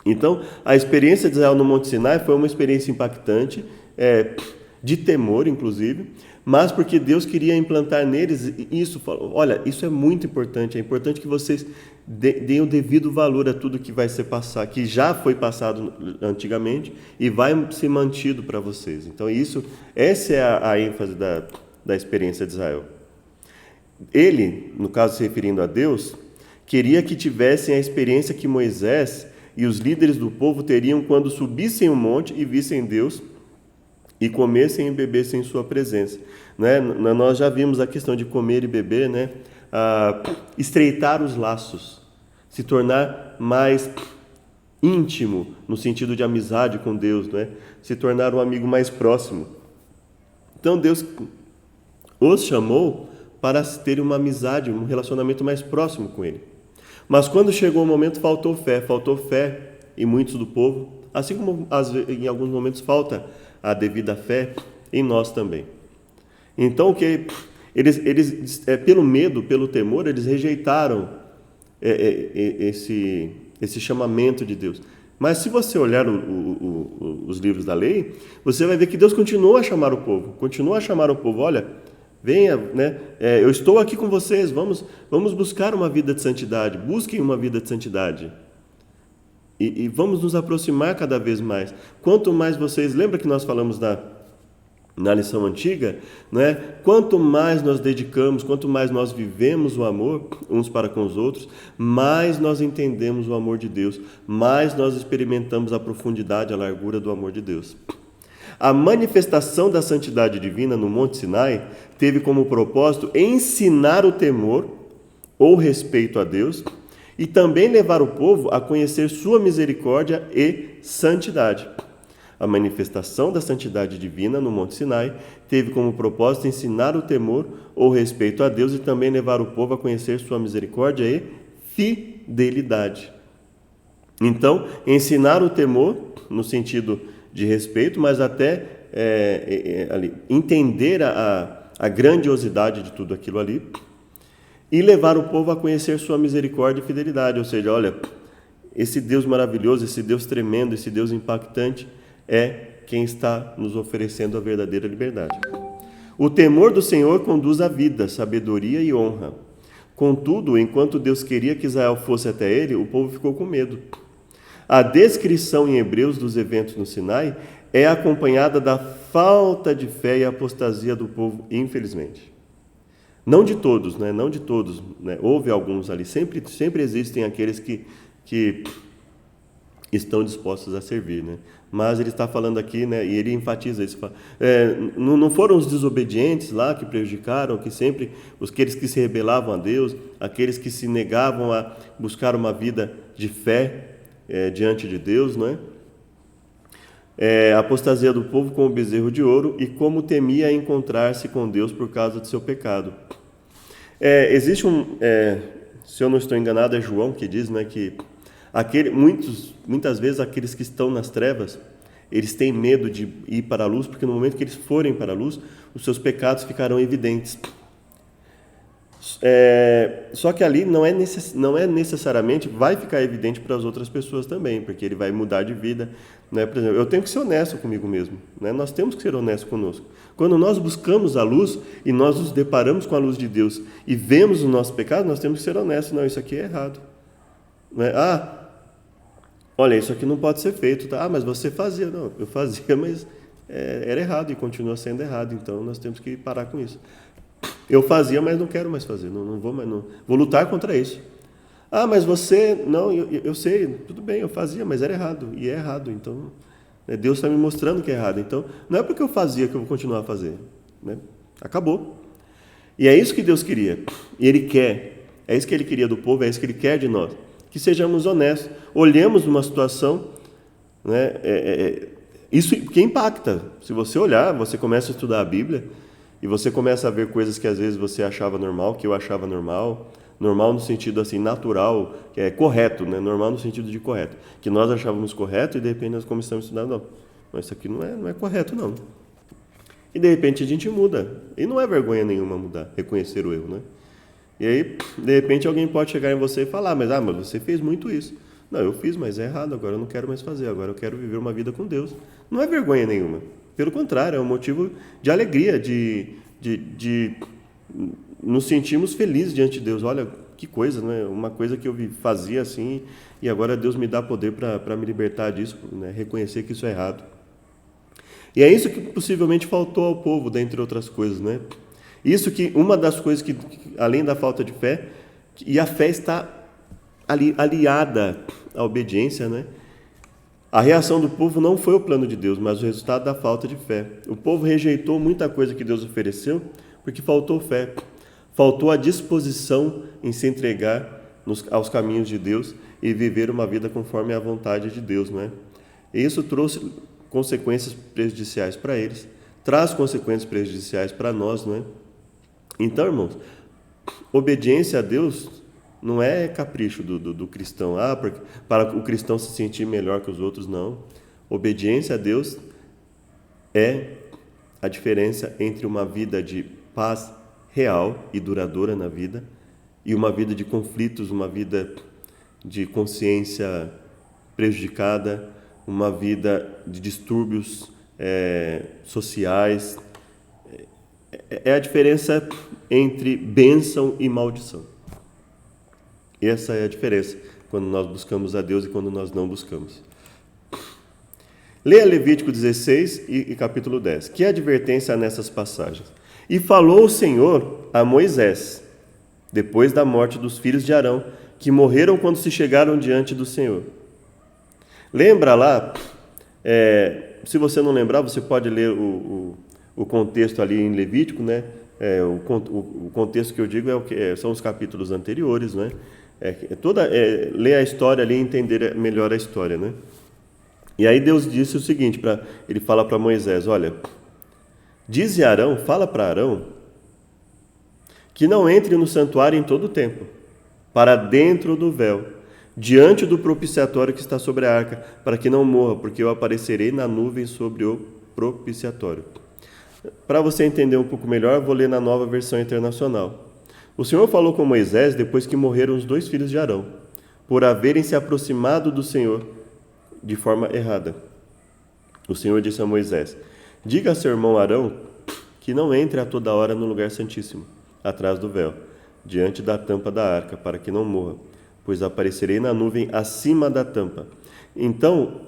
Então, a experiência de Israel no Monte Sinai foi uma experiência impactante, de temor, inclusive, mas porque Deus queria implantar neles isso. Olha, isso é muito importante. É importante que vocês deem o devido valor a tudo que vai ser passado, que já foi passado antigamente e vai ser mantido para vocês. Então, essa é a ênfase da experiência de Israel. Ele, no caso se referindo a Deus, queria que tivessem a experiência que Moisés e os líderes do povo teriam quando subissem o monte e vissem Deus e comessem e bebessem em sua presença. Né? Nós já vimos a questão de comer e beber, né? Estreitar os laços, se tornar mais íntimo, no sentido de amizade com Deus, né? Se tornar um amigo mais próximo. Então Deus os chamou para ter uma amizade, um relacionamento mais próximo com Ele. Mas quando chegou o momento, faltou fé em muitos do povo, assim como em alguns momentos falta a devida fé em nós também. Então, eles pelo medo, pelo temor, eles rejeitaram esse chamamento de Deus. Mas se você olhar os livros da lei, você vai ver que Deus continua a chamar o povo, olha, venha, né? Eu estou aqui com vocês, vamos buscar uma vida de santidade, busquem uma vida de santidade. E vamos nos aproximar cada vez mais. Quanto mais vocês, lembra que nós falamos na lição antiga, né? Quanto mais nós dedicamos, quanto mais nós vivemos o amor uns para com os outros, mais nós entendemos o amor de Deus, mais nós experimentamos a profundidade, a largura do amor de Deus. A manifestação da santidade divina no Monte Sinai teve como propósito ensinar o temor ou respeito a Deus e também levar o povo a conhecer sua misericórdia e santidade. A manifestação da santidade divina no Monte Sinai teve como propósito ensinar o temor ou respeito a Deus e também levar o povo a conhecer sua misericórdia e fidelidade. Então, ensinar o temor no sentido de respeito, mas até entender a grandiosidade de tudo aquilo ali e levar o povo a conhecer sua misericórdia e fidelidade, ou seja, olha, esse Deus maravilhoso, esse Deus tremendo, esse Deus impactante é quem está nos oferecendo a verdadeira liberdade. O temor do Senhor conduz à vida, sabedoria e honra. Contudo, enquanto Deus queria que Israel fosse até ele, o povo ficou com medo. A descrição em Hebreus dos eventos no Sinai é acompanhada da falta de fé e apostasia do povo, infelizmente. Não de todos, né? Não de todos, né? Houve alguns ali, sempre existem aqueles que estão dispostos a servir, né? Mas ele está falando aqui, né? E ele enfatiza isso. Não foram os desobedientes lá que prejudicaram, aqueles que se rebelavam a Deus, aqueles que se negavam a buscar uma vida de fé diante de Deus, não é? A apostasia do povo com o bezerro de ouro e como temia encontrar-se com Deus por causa do seu pecado. Existe se eu não estou enganado, é João que diz, né, que muitas vezes aqueles que estão nas trevas, eles têm medo de ir para a luz, porque no momento que eles forem para a luz, os seus pecados ficarão evidentes. Só que ali não é necessariamente vai ficar evidente para as outras pessoas também, porque ele vai mudar de vida, né? Por exemplo, eu tenho que ser honesto comigo mesmo, né? Nós temos que ser honestos conosco. Quando nós buscamos a luz e nós nos deparamos com a luz de Deus e vemos o nosso pecado, nós temos que ser honestos. Não, isso aqui é errado, né? Olha, isso aqui não pode ser feito, tá? Mas você fazia. Não, eu fazia, mas era errado e continua sendo errado, então nós temos que parar com isso. Eu fazia, mas não quero mais fazer, não vou mais, não. Vou lutar contra isso. Mas você, não, eu sei, tudo bem, eu fazia, mas era errado, e é errado, então, né, Deus está me mostrando que é errado, então, não é porque eu fazia que eu vou continuar a fazer, né? Acabou. E é isso que Deus queria, e Ele quer, é isso que Ele queria do povo, é isso que Ele quer de nós, que sejamos honestos, olhemos numa situação, né, isso que impacta. Se você olhar, você começa a estudar a Bíblia, e você começa a ver coisas que às vezes você achava normal, que eu achava normal no sentido assim, natural, que é correto, né? Normal no sentido de correto, que nós achávamos correto e de repente nós começamos a estudar, não, mas isso aqui não é correto não. E de repente a gente muda, e não é vergonha nenhuma mudar, reconhecer o erro, né? E aí, de repente alguém pode chegar em você e falar, mas você fez muito isso. Não, eu fiz, mas é errado, agora eu não quero mais fazer, agora eu quero viver uma vida com Deus. Não é vergonha nenhuma. Pelo contrário, é um motivo de alegria, de nos sentirmos felizes diante de Deus. Olha, que coisa, né? Uma coisa que eu fazia assim, e agora Deus me dá poder para me libertar disso, né? Reconhecer que isso é errado. E é isso que possivelmente faltou ao povo, dentre outras coisas, né? Isso que, uma das coisas que, além da falta de fé, e a fé está aliada à obediência, né? A reação do povo não foi o plano de Deus, mas o resultado da falta de fé. O povo rejeitou muita coisa que Deus ofereceu porque faltou fé. Faltou a disposição em se entregar aos caminhos de Deus e viver uma vida conforme a vontade de Deus, não é? E isso trouxe consequências prejudiciais para eles, traz consequências prejudiciais para nós, não é? Então, irmãos, obediência a Deus não é capricho do cristão, para o cristão se sentir melhor que os outros, não. Obediência a Deus é a diferença entre uma vida de paz real e duradoura na vida e uma vida de conflitos, uma vida de consciência prejudicada, uma vida de distúrbios sociais. É a diferença entre bênção e maldição. Essa é a diferença quando nós buscamos a Deus e quando nós não buscamos. Leia Levítico 16 e capítulo 10. Que advertência há nessas passagens? E falou o Senhor a Moisés, depois da morte dos filhos de Arão, que morreram quando se chegaram diante do Senhor. Lembra lá, se você não lembrar, você pode ler o contexto ali em Levítico, né? O contexto que eu digo são os capítulos anteriores, né? Ler a história ali e entender melhor a história, né? E aí Deus disse o seguinte, ele fala para Moisés, olha, dize a Arão, fala para Arão, que não entre no santuário em todo o tempo, para dentro do véu, diante do propiciatório que está sobre a arca, para que não morra, porque eu aparecerei na nuvem sobre o propiciatório. Para você entender um pouco melhor, vou ler na Nova Versão Internacional. O Senhor falou com Moisés depois que morreram os 2 filhos de Arão, por haverem se aproximado do Senhor de forma errada. O Senhor disse a Moisés, diga a seu irmão Arão que não entre a toda hora no lugar santíssimo, atrás do véu, diante da tampa da arca, para que não morra, pois aparecerei na nuvem acima da tampa. Então,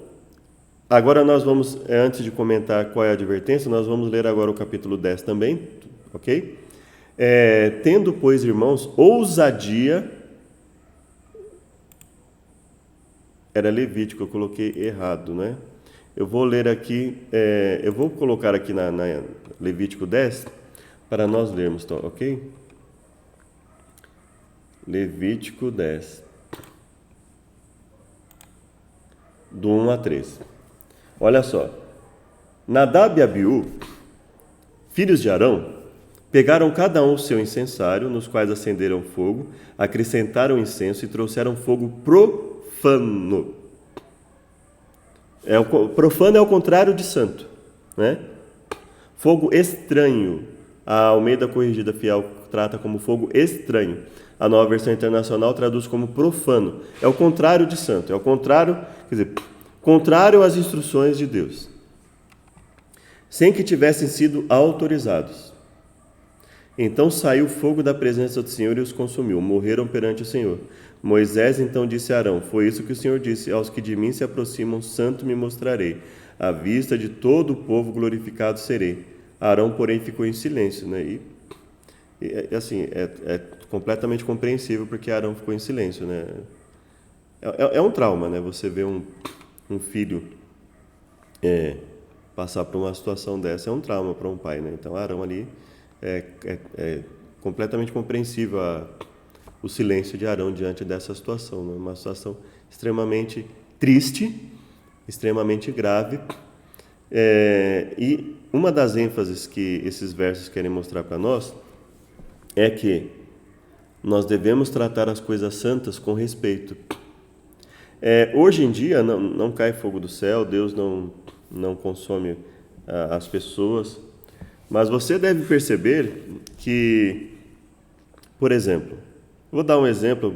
agora nós vamos, antes de comentar qual é a advertência, nós vamos ler agora o capítulo 10 também, ok? Tendo, pois, irmãos, ousadia... Era Levítico, eu coloquei errado, né? Eu vou ler aqui, eu vou colocar aqui na Levítico 10, para nós lermos, tá, ok? Levítico 10, do 1 a 3. Olha só. Nadab e Abiú, filhos de Arão, pegaram cada um o seu incensário, nos quais acenderam fogo, acrescentaram incenso e trouxeram fogo profano. Profano é o contrário de santo, né? Fogo estranho. A Almeida Corrigida Fiel trata como fogo estranho. A Nova Versão Internacional traduz como profano. É o contrário de santo. É o contrário, quer dizer, contrário às instruções de Deus, sem que tivessem sido autorizados. Então saiu fogo da presença do Senhor e os consumiu. Morreram perante o Senhor. Moisés então disse a Arão, foi isso que o Senhor disse, aos que de mim se aproximam, santo me mostrarei. À vista de todo o povo glorificado serei. Arão, porém, ficou em silêncio, né? E assim, é completamente compreensível porque Arão ficou em silêncio, né? É um trauma, né? Você vê um filho passar por uma situação dessa, é um trauma para um pai, né? Então, Arão ali é completamente compreensível o silêncio de Arão diante dessa situação, né? Uma situação extremamente triste, extremamente grave. E uma das ênfases que esses versos querem mostrar para nós é que nós devemos tratar as coisas santas com respeito. Hoje em dia não cai fogo do céu, Deus não consome as pessoas, mas você deve perceber que, por exemplo, vou dar um exemplo,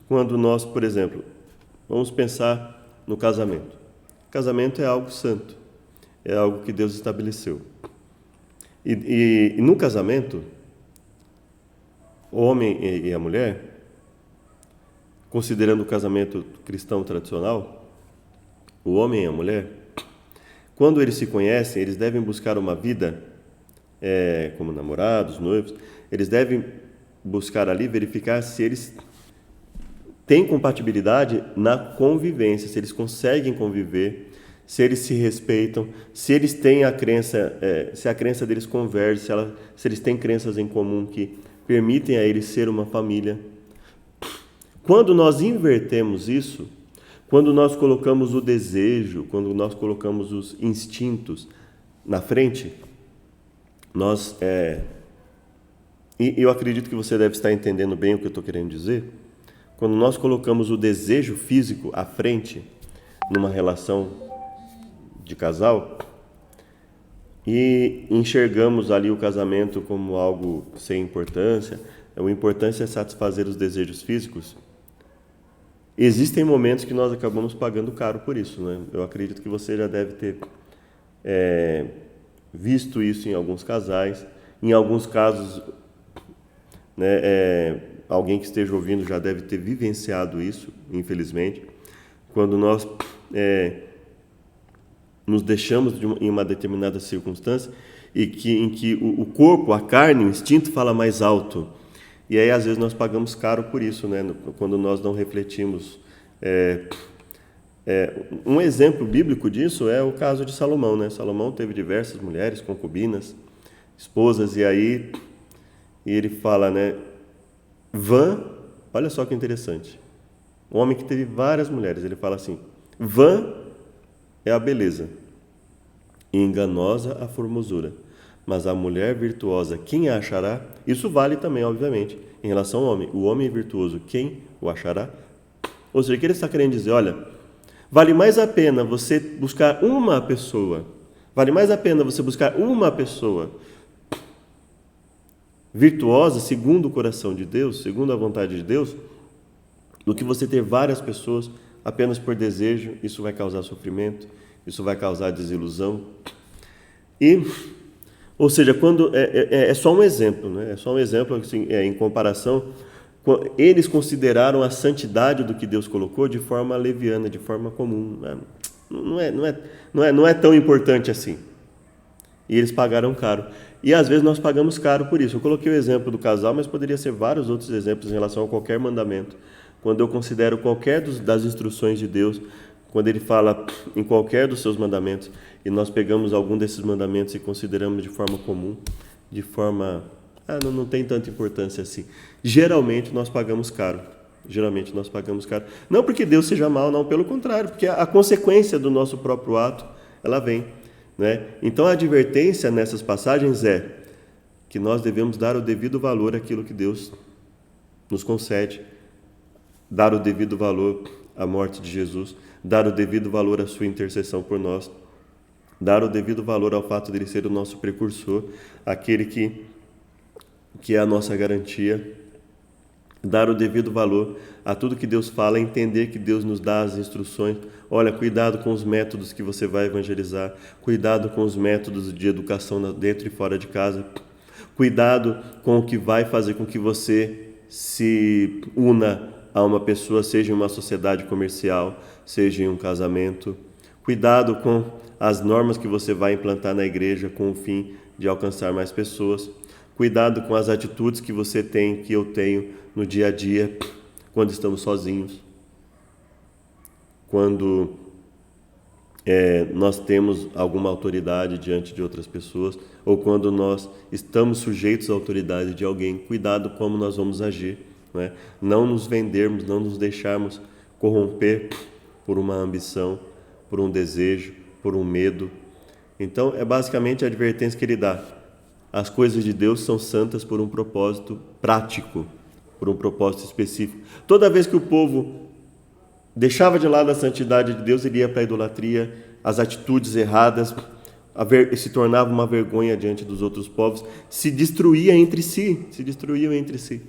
quando nós, por exemplo, vamos pensar no casamento. Casamento é algo santo, é algo que Deus estabeleceu. E no casamento, o homem e a mulher, considerando o casamento cristão tradicional, o homem e a mulher, quando eles se conhecem, eles devem buscar uma vida como namorados, noivos, eles devem buscar ali verificar se eles tem compatibilidade na convivência, se eles conseguem conviver, se eles se respeitam, se eles têm a crença, se a crença deles converge, se eles têm crenças em comum que permitem a eles ser uma família. Quando nós invertemos isso, quando nós colocamos o desejo, quando nós colocamos os instintos na frente, e eu acredito que você deve estar entendendo bem o que eu estou querendo dizer. Quando nós colocamos o desejo físico à frente numa relação de casal e enxergamos ali o casamento como algo sem importância, o importante é satisfazer os desejos físicos, existem momentos que nós acabamos pagando caro por isso, né? Eu acredito que você já deve ter visto isso em alguns casais, em alguns casos, né, alguém que esteja ouvindo já deve ter vivenciado isso, infelizmente, quando nós nos deixamos em uma determinada circunstância em que o corpo, a carne, o instinto fala mais alto. E aí, às vezes, nós pagamos caro por isso, né? Quando nós não refletimos. Um exemplo bíblico disso é o caso de Salomão, né? Salomão teve diversas mulheres, concubinas, esposas, e aí ele fala, né? Olha só que interessante. Um homem que teve várias mulheres, ele fala assim: vã é a beleza, e enganosa a formosura, mas a mulher virtuosa, quem a achará? Isso vale também, obviamente, em relação ao homem. O homem virtuoso, quem o achará? Ou seja, o que ele está querendo dizer? Olha, vale mais a pena você buscar uma pessoa, virtuosa, segundo o coração de Deus, segundo a vontade de Deus, do que você ter várias pessoas apenas por desejo. Isso vai causar sofrimento, isso vai causar desilusão. Ou seja, quando é só um exemplo, né? É só um exemplo assim, em comparação. Eles consideraram a santidade do que Deus colocou de forma leviana, de forma comum. Não é tão importante assim. E eles pagaram caro. E às vezes nós pagamos caro por isso. Eu coloquei o exemplo do casal, mas poderia ser vários outros exemplos em relação a qualquer mandamento. Quando eu considero qualquer das instruções de Deus, quando Ele fala em qualquer dos seus mandamentos, e nós pegamos algum desses mandamentos e consideramos de forma comum, de forma... não tem tanta importância assim. Geralmente nós pagamos caro. Não porque Deus seja mau, não, pelo contrário, porque a consequência do nosso próprio ato, ela vem, né? Então a advertência nessas passagens é que nós devemos dar o devido valor àquilo que Deus nos concede, dar o devido valor à morte de Jesus, dar o devido valor à sua intercessão por nós, dar o devido valor ao fato de Ele ser o nosso precursor, aquele que é a nossa garantia, dar o devido valor a tudo que Deus fala, entender que Deus nos dá as instruções. Olha, cuidado com os métodos que você vai evangelizar, cuidado com os métodos de educação dentro e fora de casa, cuidado com o que vai fazer com que você se una a uma pessoa, seja em uma sociedade comercial, seja em um casamento. Cuidado com as normas que você vai implantar na igreja com o fim de alcançar mais pessoas. Cuidado com as atitudes que você tem, que eu tenho no dia a dia, quando estamos sozinhos. Quando nós temos alguma autoridade diante de outras pessoas, ou quando nós estamos sujeitos à autoridade de alguém. Cuidado como nós vamos agir, né? Não nos vendermos, não nos deixarmos corromper por uma ambição, por um desejo, por um medo. Então, é basicamente a advertência que ele dá. As coisas de Deus são santas por um propósito prático, por um propósito específico. Toda vez que o povo deixava de lado a santidade de Deus, ele ia para a idolatria, as atitudes erradas, se tornava uma vergonha diante dos outros povos, se destruíam entre si.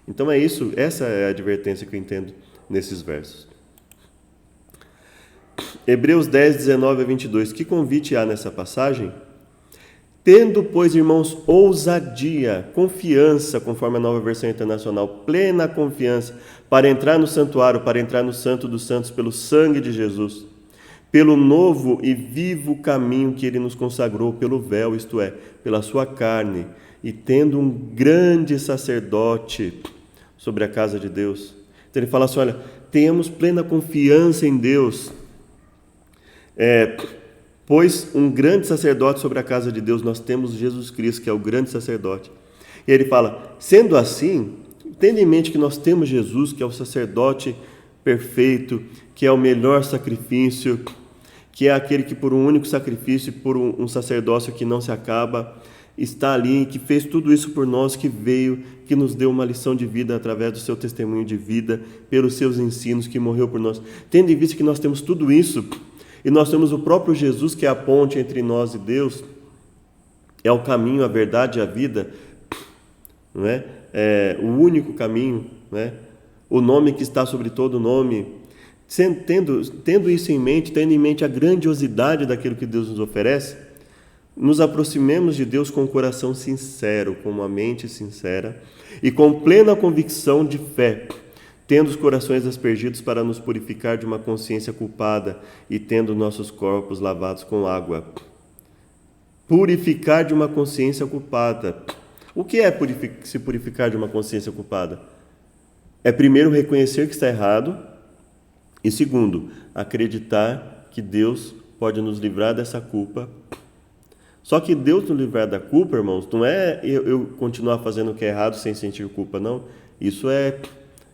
Então é isso, essa é a advertência que eu entendo nesses versos. Hebreus 10, 19 a 22. Que convite há nessa passagem? Tendo, pois, irmãos, ousadia, confiança, conforme a Nova Versão Internacional, plena confiança, para entrar no santuário, para entrar no Santo dos Santos, pelo sangue de Jesus, pelo novo e vivo caminho que Ele nos consagrou, pelo véu, isto é, pela sua carne, e tendo um grande sacerdote sobre a casa de Deus, Então ele fala assim, olha, tenhamos plena confiança em Deus, pois um grande sacerdote sobre a casa de Deus, nós temos Jesus Cristo, que é o grande sacerdote. E ele fala, sendo assim, tendo em mente que nós temos Jesus, que é o sacerdote perfeito, que é o melhor sacrifício, que é aquele que por um único sacrifício, por um sacerdócio que não se acaba, está ali, que fez tudo isso por nós, que veio, que nos deu uma lição de vida através do seu testemunho de vida, pelos seus ensinos, que morreu por nós. Tendo em vista que nós temos tudo isso, e nós temos o próprio Jesus, que é a ponte entre nós e Deus, é o caminho, a verdade e a vida, não é? É o único caminho, não é? O nome que está sobre todo nome. Tendo isso em mente, tendo em mente a grandiosidade daquilo que Deus nos oferece, nos aproximemos de Deus com o coração sincero, com uma mente sincera e com plena convicção de fé, tendo os corações aspergidos para nos purificar de uma consciência culpada e tendo nossos corpos lavados com água. Purificar de uma consciência culpada. O que é se purificar de uma consciência culpada? É primeiro reconhecer que está errado e segundo, acreditar que Deus pode nos livrar dessa culpa. Só que Deus nos livrar da culpa, irmãos, não é eu continuar fazendo o que é errado sem sentir culpa, não. Isso é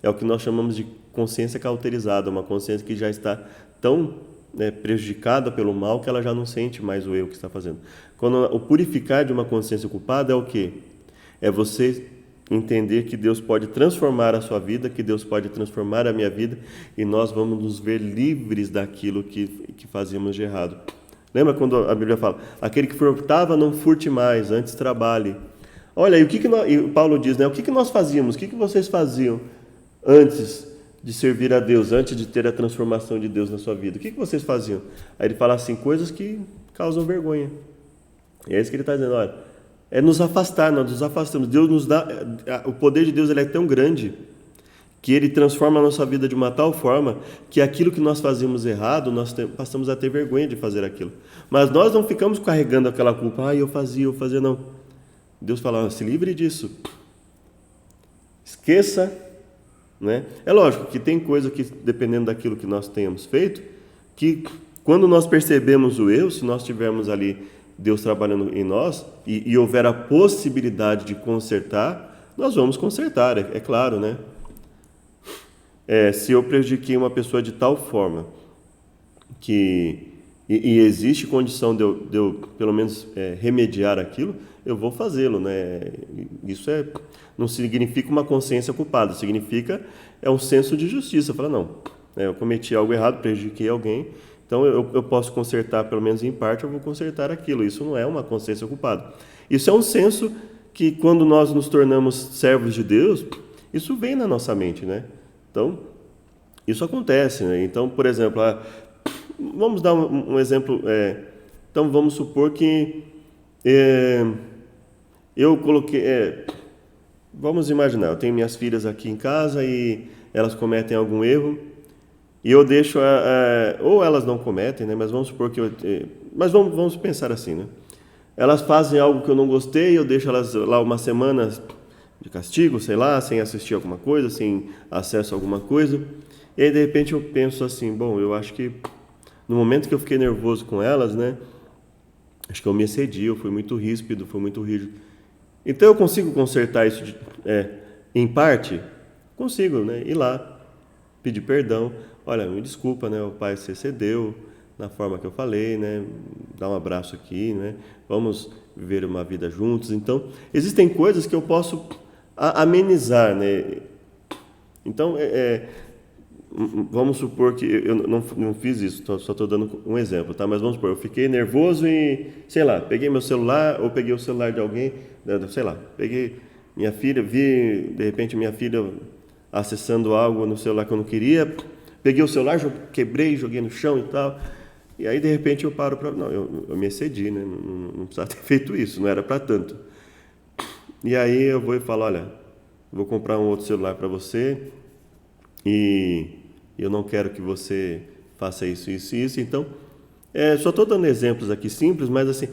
o que nós chamamos de consciência cauterizada, uma consciência que já está tão prejudicada pelo mal que ela já não sente mais o erro que está fazendo. Quando o purificar de uma consciência culpada é o quê? É você entender que Deus pode transformar a sua vida, que Deus pode transformar a minha vida e nós vamos nos ver livres daquilo que fazíamos de errado. Lembra quando a Bíblia fala, aquele que furtava não furte mais, antes trabalhe. Olha, e o Paulo diz, né? O que nós fazíamos, o que vocês faziam antes de servir a Deus, antes de ter a transformação de Deus na sua vida? O que vocês faziam? Aí ele fala assim, coisas que causam vergonha. E é isso que ele está dizendo, olha, é nos afastar, nós nos afastamos. Deus nos dá, o poder de Deus ele é tão grande que ele transforma a nossa vida de uma tal forma que aquilo que nós fazíamos errado, nós passamos a ter vergonha de fazer aquilo. Mas nós não ficamos carregando aquela culpa, eu fazia, não. Deus fala, se livre disso. Esqueça, né? É lógico que tem coisa que, dependendo daquilo que nós tenhamos feito, que quando nós percebemos o erro, se nós tivermos ali Deus trabalhando em nós e houver a possibilidade de consertar, nós vamos consertar, é claro, né? Se eu prejudiquei uma pessoa de tal forma que existe condição de eu pelo menos remediar aquilo, eu vou fazê-lo, né? Isso não significa uma consciência culpada, significa um senso de justiça. Fala, não, eu cometi algo errado, prejudiquei alguém, então eu posso consertar, pelo menos em parte, eu vou consertar aquilo. Isso não é uma consciência culpada. Isso é um senso que, quando nós nos tornamos servos de Deus, isso vem na nossa mente, né? Então, isso acontece, né? Então, por exemplo, vamos dar um exemplo. Então, vamos supor que eu coloquei... vamos imaginar, eu tenho minhas filhas aqui em casa e elas cometem algum erro e eu deixo... ou elas não cometem, né? Mas vamos supor que mas vamos pensar assim, né? Elas fazem algo que eu não gostei, eu deixo elas lá uma semana de castigo, sei lá, sem assistir alguma coisa, sem acesso a alguma coisa. E aí, de repente, eu penso assim, bom, eu acho que no momento que eu fiquei nervoso com elas, né, acho que eu me excedi, eu fui muito ríspido, fui muito rígido. Então, eu consigo consertar isso em parte? Consigo, né, ir lá, pedir perdão. Olha, me desculpa, né, o pai se excedeu na forma que eu falei, né, dá um abraço aqui, né, vamos viver uma vida juntos. Então, existem coisas que eu posso amenizar, né? Então, vamos supor que eu não fiz isso, só estou dando um exemplo, tá? Mas vamos supor, eu fiquei nervoso e, sei lá, peguei meu celular ou peguei o celular de alguém, sei lá, peguei minha filha, vi de repente minha filha acessando algo no celular que eu não queria, peguei o celular, quebrei, joguei no chão e tal, e aí de repente eu paro para... Não, eu me excedi, né? Não precisava ter feito isso, não era para tanto. E aí eu vou e falo, olha, vou comprar um outro celular para você e eu não quero que você faça isso, isso e isso. Então, Só estou dando exemplos aqui simples, mas assim,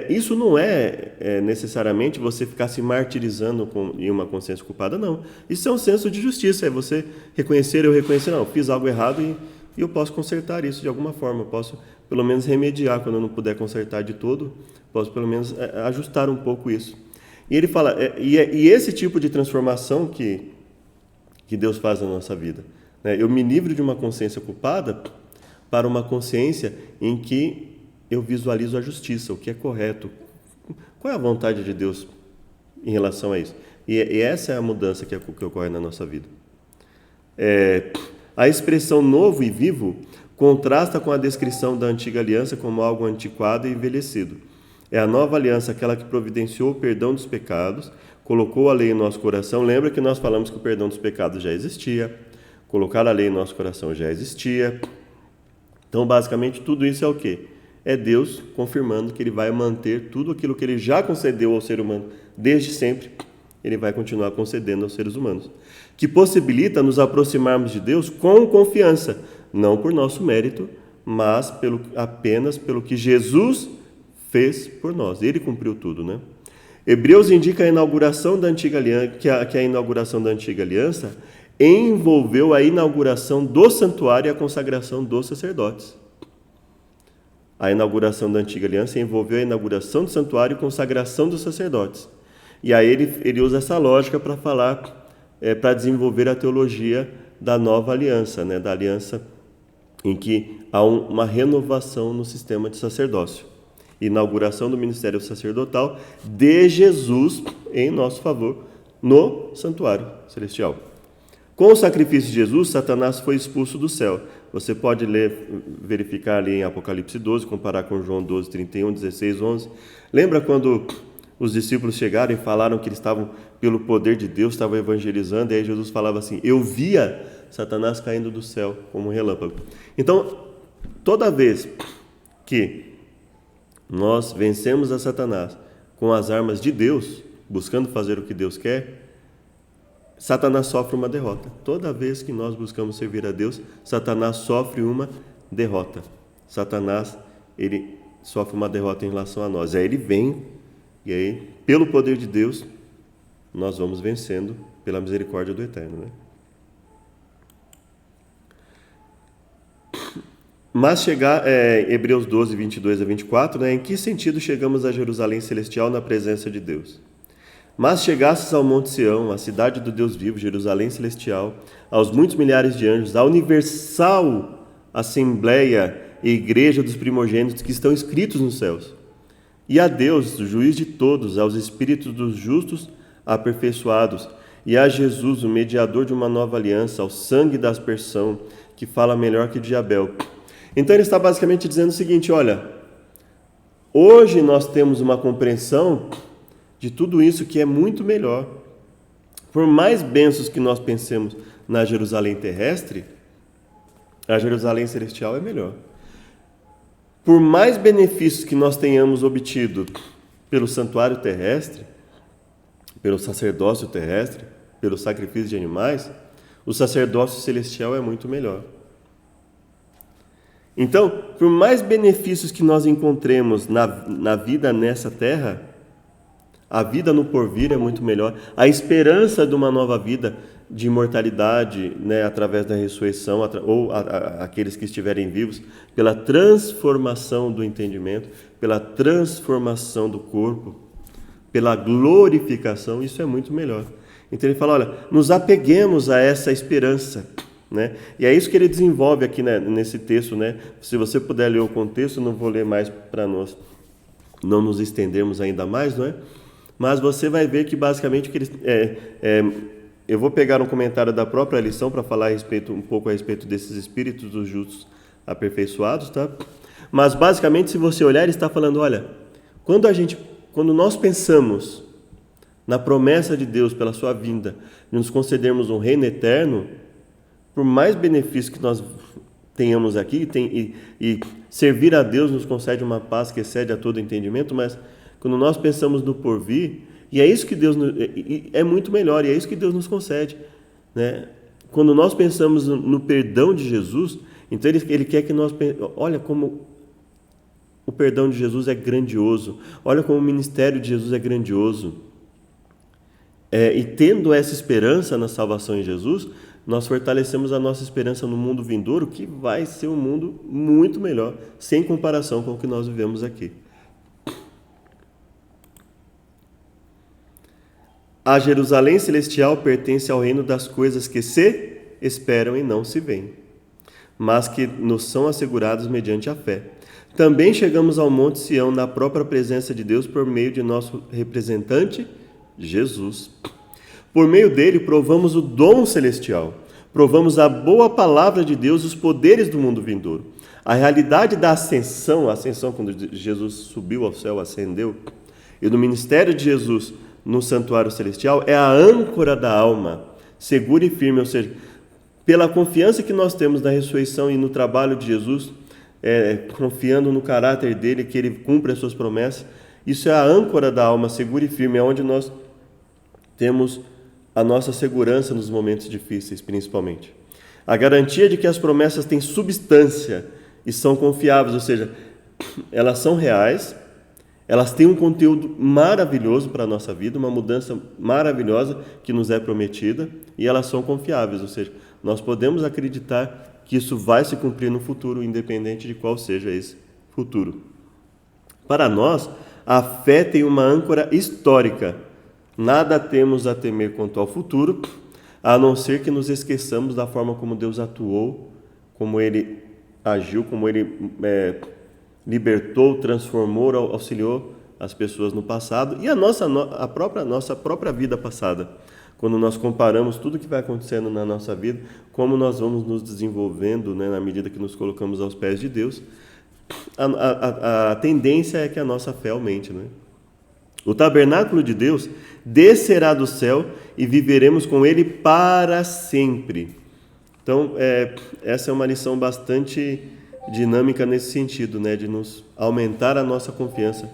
isso não é necessariamente você ficar se martirizando em uma consciência culpada, não. Isso é um senso de justiça, é você eu reconhecer, não, eu fiz algo errado e eu posso consertar isso de alguma forma, eu posso pelo menos remediar, quando eu não puder consertar de todo, posso pelo menos ajustar um pouco isso. E ele fala, e esse tipo de transformação que Deus faz na nossa vida, né? Eu me livro de uma consciência culpada para uma consciência em que eu visualizo a justiça, o que é correto. Qual é a vontade de Deus em relação a isso? E essa é a mudança que ocorre na nossa vida. A expressão novo e vivo contrasta com a descrição da antiga aliança como algo antiquado e envelhecido. É a nova aliança aquela que providenciou o perdão dos pecados, colocou a lei em nosso coração. Lembra que nós falamos que o perdão dos pecados já existia, colocar a lei em nosso coração já existia. Então, basicamente, tudo isso é o quê? É Deus confirmando que Ele vai manter tudo aquilo que Ele já concedeu ao ser humano desde sempre, Ele vai continuar concedendo aos seres humanos. Que possibilita nos aproximarmos de Deus com confiança, não por nosso mérito, mas apenas pelo que Jesus fez por nós. Ele cumpriu tudo, né? Hebreus indica a inauguração da antiga aliança, que a inauguração da antiga aliança envolveu a inauguração do santuário e a consagração dos sacerdotes. A inauguração da antiga aliança envolveu a inauguração do santuário e consagração dos sacerdotes. E aí ele usa essa lógica para falar, para desenvolver a teologia da nova aliança, né? Da aliança em que há uma renovação no sistema de sacerdócio. Inauguração do ministério sacerdotal de Jesus em nosso favor no santuário celestial. Com o sacrifício de Jesus, Satanás foi expulso do céu. Você pode verificar ali em Apocalipse 12, comparar com João 12, 31, 16, 11. Lembra quando os discípulos chegaram e falaram que eles estavam, pelo poder de Deus, estavam evangelizando, e aí Jesus falava assim, eu via Satanás caindo do céu como um relâmpago. Então, toda vez que nós vencemos a Satanás com as armas de Deus, buscando fazer o que Deus quer, Satanás sofre uma derrota. Toda vez que nós buscamos servir a Deus, Satanás sofre uma derrota. Satanás, ele sofre uma derrota em relação a nós. Aí ele vem, e aí, pelo poder de Deus, nós vamos vencendo pela misericórdia do Eterno, né? Mas Hebreus 12, 22 a 24, né? Em que sentido chegamos a Jerusalém celestial na presença de Deus? Mas chegasses ao Monte Sião, a cidade do Deus vivo, Jerusalém celestial, aos muitos milhares de anjos, à universal assembleia e igreja dos primogênitos que estão escritos nos céus, e a Deus, o juiz de todos, aos espíritos dos justos aperfeiçoados, e a Jesus, o mediador de uma nova aliança, ao sangue da aspersão, que fala melhor que de Abel. Então ele está basicamente dizendo o seguinte, olha, hoje nós temos uma compreensão de tudo isso que é muito melhor. Por mais bênçãos que nós pensemos na Jerusalém terrestre, a Jerusalém celestial é melhor. Por mais benefícios que nós tenhamos obtido pelo santuário terrestre, pelo sacerdócio terrestre, pelo sacrifício de animais, o sacerdócio celestial é muito melhor. Então, por mais benefícios que nós encontremos na vida nessa terra, a vida no porvir é muito melhor. A esperança de uma nova vida de imortalidade, né, através da ressurreição, ou aqueles que estiverem vivos, pela transformação do entendimento, pela transformação do corpo, pela glorificação, isso é muito melhor. Então ele fala, olha, nos apeguemos a essa esperança, né? E é isso que ele desenvolve aqui, né, nesse texto, né? Se você puder ler o contexto, não vou ler mais para nós não nos estendermos ainda mais, não é? Mas você vai ver que basicamente que eu vou pegar um comentário da própria lição para falar um pouco a respeito desses espíritos dos justos aperfeiçoados, tá? Mas basicamente, se você olhar, ele está falando, olha, quando nós pensamos na promessa de Deus pela sua vinda, de nos concedermos um reino eterno, por mais benefícios que nós tenhamos aqui, e servir a Deus nos concede uma paz que excede a todo entendimento, mas quando nós pensamos no porvir, e é isso que Deus é muito melhor, e é isso que Deus nos concede, né? Quando nós pensamos no perdão de Jesus, então Ele quer que nós olha como o perdão de Jesus é grandioso. Olha como o ministério de Jesus é grandioso. E tendo essa esperança na salvação em Jesus, nós fortalecemos a nossa esperança no mundo vindouro, que vai ser um mundo muito melhor, sem comparação com o que nós vivemos aqui. A Jerusalém celestial pertence ao reino das coisas que se esperam e não se veem, mas que nos são asseguradas mediante a fé. Também chegamos ao Monte Sião na própria presença de Deus por meio de nosso representante, Jesus. Por meio dele, provamos o dom celestial, provamos a boa palavra de Deus e os poderes do mundo vindouro. A realidade da ascensão, a ascensão quando Jesus subiu ao céu, ascendeu, e do ministério de Jesus no santuário celestial, é a âncora da alma, segura e firme, ou seja, pela confiança que nós temos na ressurreição e no trabalho de Jesus, confiando no caráter dele, que ele cumpre as suas promessas, isso é a âncora da alma, segura e firme, é onde nós temos a nossa segurança nos momentos difíceis, principalmente. A garantia de que as promessas têm substância e são confiáveis, ou seja, elas são reais, elas têm um conteúdo maravilhoso para a nossa vida, uma mudança maravilhosa que nos é prometida, e elas são confiáveis, ou seja, nós podemos acreditar que isso vai se cumprir no futuro, independente de qual seja esse futuro. Para nós, a fé tem uma âncora histórica. Nada temos a temer quanto ao futuro, a não ser que nos esqueçamos da forma como Deus atuou, como Ele agiu, como Ele libertou, transformou, auxiliou as pessoas no passado e a nossa própria vida passada. Quando nós comparamos tudo que vai acontecendo na nossa vida, como nós vamos nos desenvolvendo, né, na medida que nos colocamos aos pés de Deus, a tendência é que a nossa fé aumente, né? O tabernáculo de Deus descerá do céu e viveremos com Ele para sempre. Então, essa é uma lição bastante dinâmica nesse sentido, né, de nos aumentar a nossa confiança.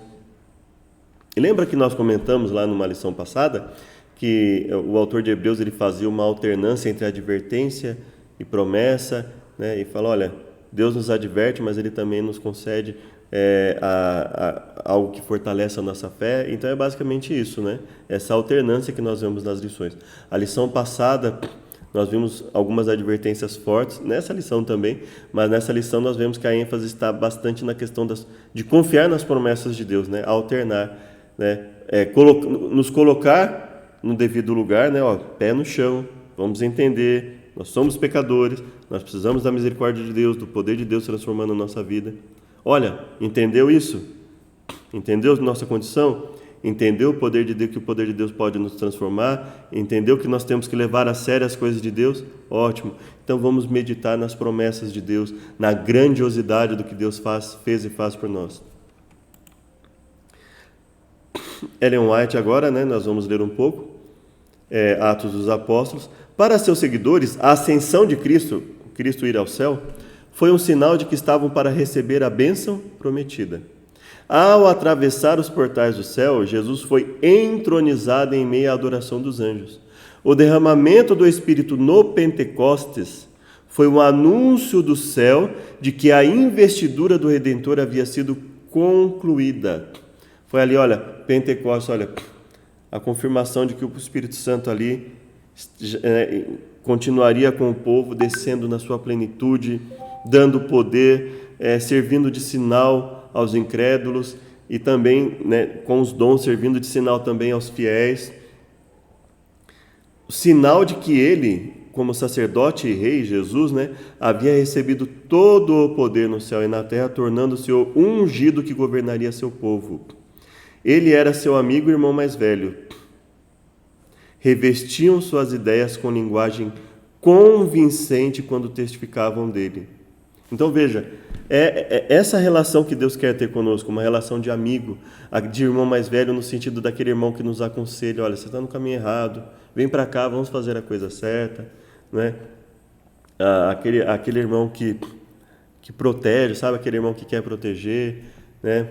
E lembra que nós comentamos lá numa lição passada que o autor de Hebreus ele fazia uma alternância entre advertência e promessa, né, e fala, olha, Deus nos adverte, mas Ele também nos concede algo que fortalece a nossa fé. Então é basicamente isso, né? Essa alternância que nós vemos nas lições. A lição passada nós vimos algumas advertências fortes, nessa lição também, mas nessa lição nós vemos que a ênfase está bastante na questão de confiar nas promessas de Deus, né? Alternar, né? Nos colocar no devido lugar, né? Pé no chão, vamos entender, nós somos pecadores, nós precisamos da misericórdia de Deus, do poder de Deus transformando a nossa vida. Olha, entendeu isso? Entendeu nossa condição? Entendeu o poder de Deus, que o poder de Deus pode nos transformar? Entendeu que nós temos que levar a sério as coisas de Deus? Ótimo. Então vamos meditar nas promessas de Deus, na grandiosidade do que Deus fez e faz por nós. Ellen White agora, né, nós vamos ler um pouco, Atos dos Apóstolos. Para seus seguidores, a ascensão de Cristo ir ao céu, foi um sinal de que estavam para receber a bênção prometida. Ao atravessar os portais do céu, Jesus foi entronizado em meio à adoração dos anjos. O derramamento do Espírito no Pentecostes foi um anúncio do céu de que a investidura do Redentor havia sido concluída. Foi ali, olha, Pentecostes, olha, a confirmação de que o Espírito Santo ali continuaria com o povo, descendo na sua plenitude, dando poder, servindo de sinal aos incrédulos e também, né, com os dons servindo de sinal também aos fiéis. O sinal de que ele, como sacerdote e rei, Jesus, né, havia recebido todo o poder no céu e na terra, tornando-se o ungido que governaria seu povo. Ele era seu amigo e irmão mais velho. Revestiam suas ideias com linguagem convincente quando testificavam dele. Então veja, essa relação que Deus quer ter conosco, uma relação de amigo, de irmão mais velho, no sentido daquele irmão que nos aconselha, olha, você está no caminho errado, vem para cá, vamos fazer a coisa certa, né? Aquele irmão que protege, sabe, aquele irmão que quer proteger, né?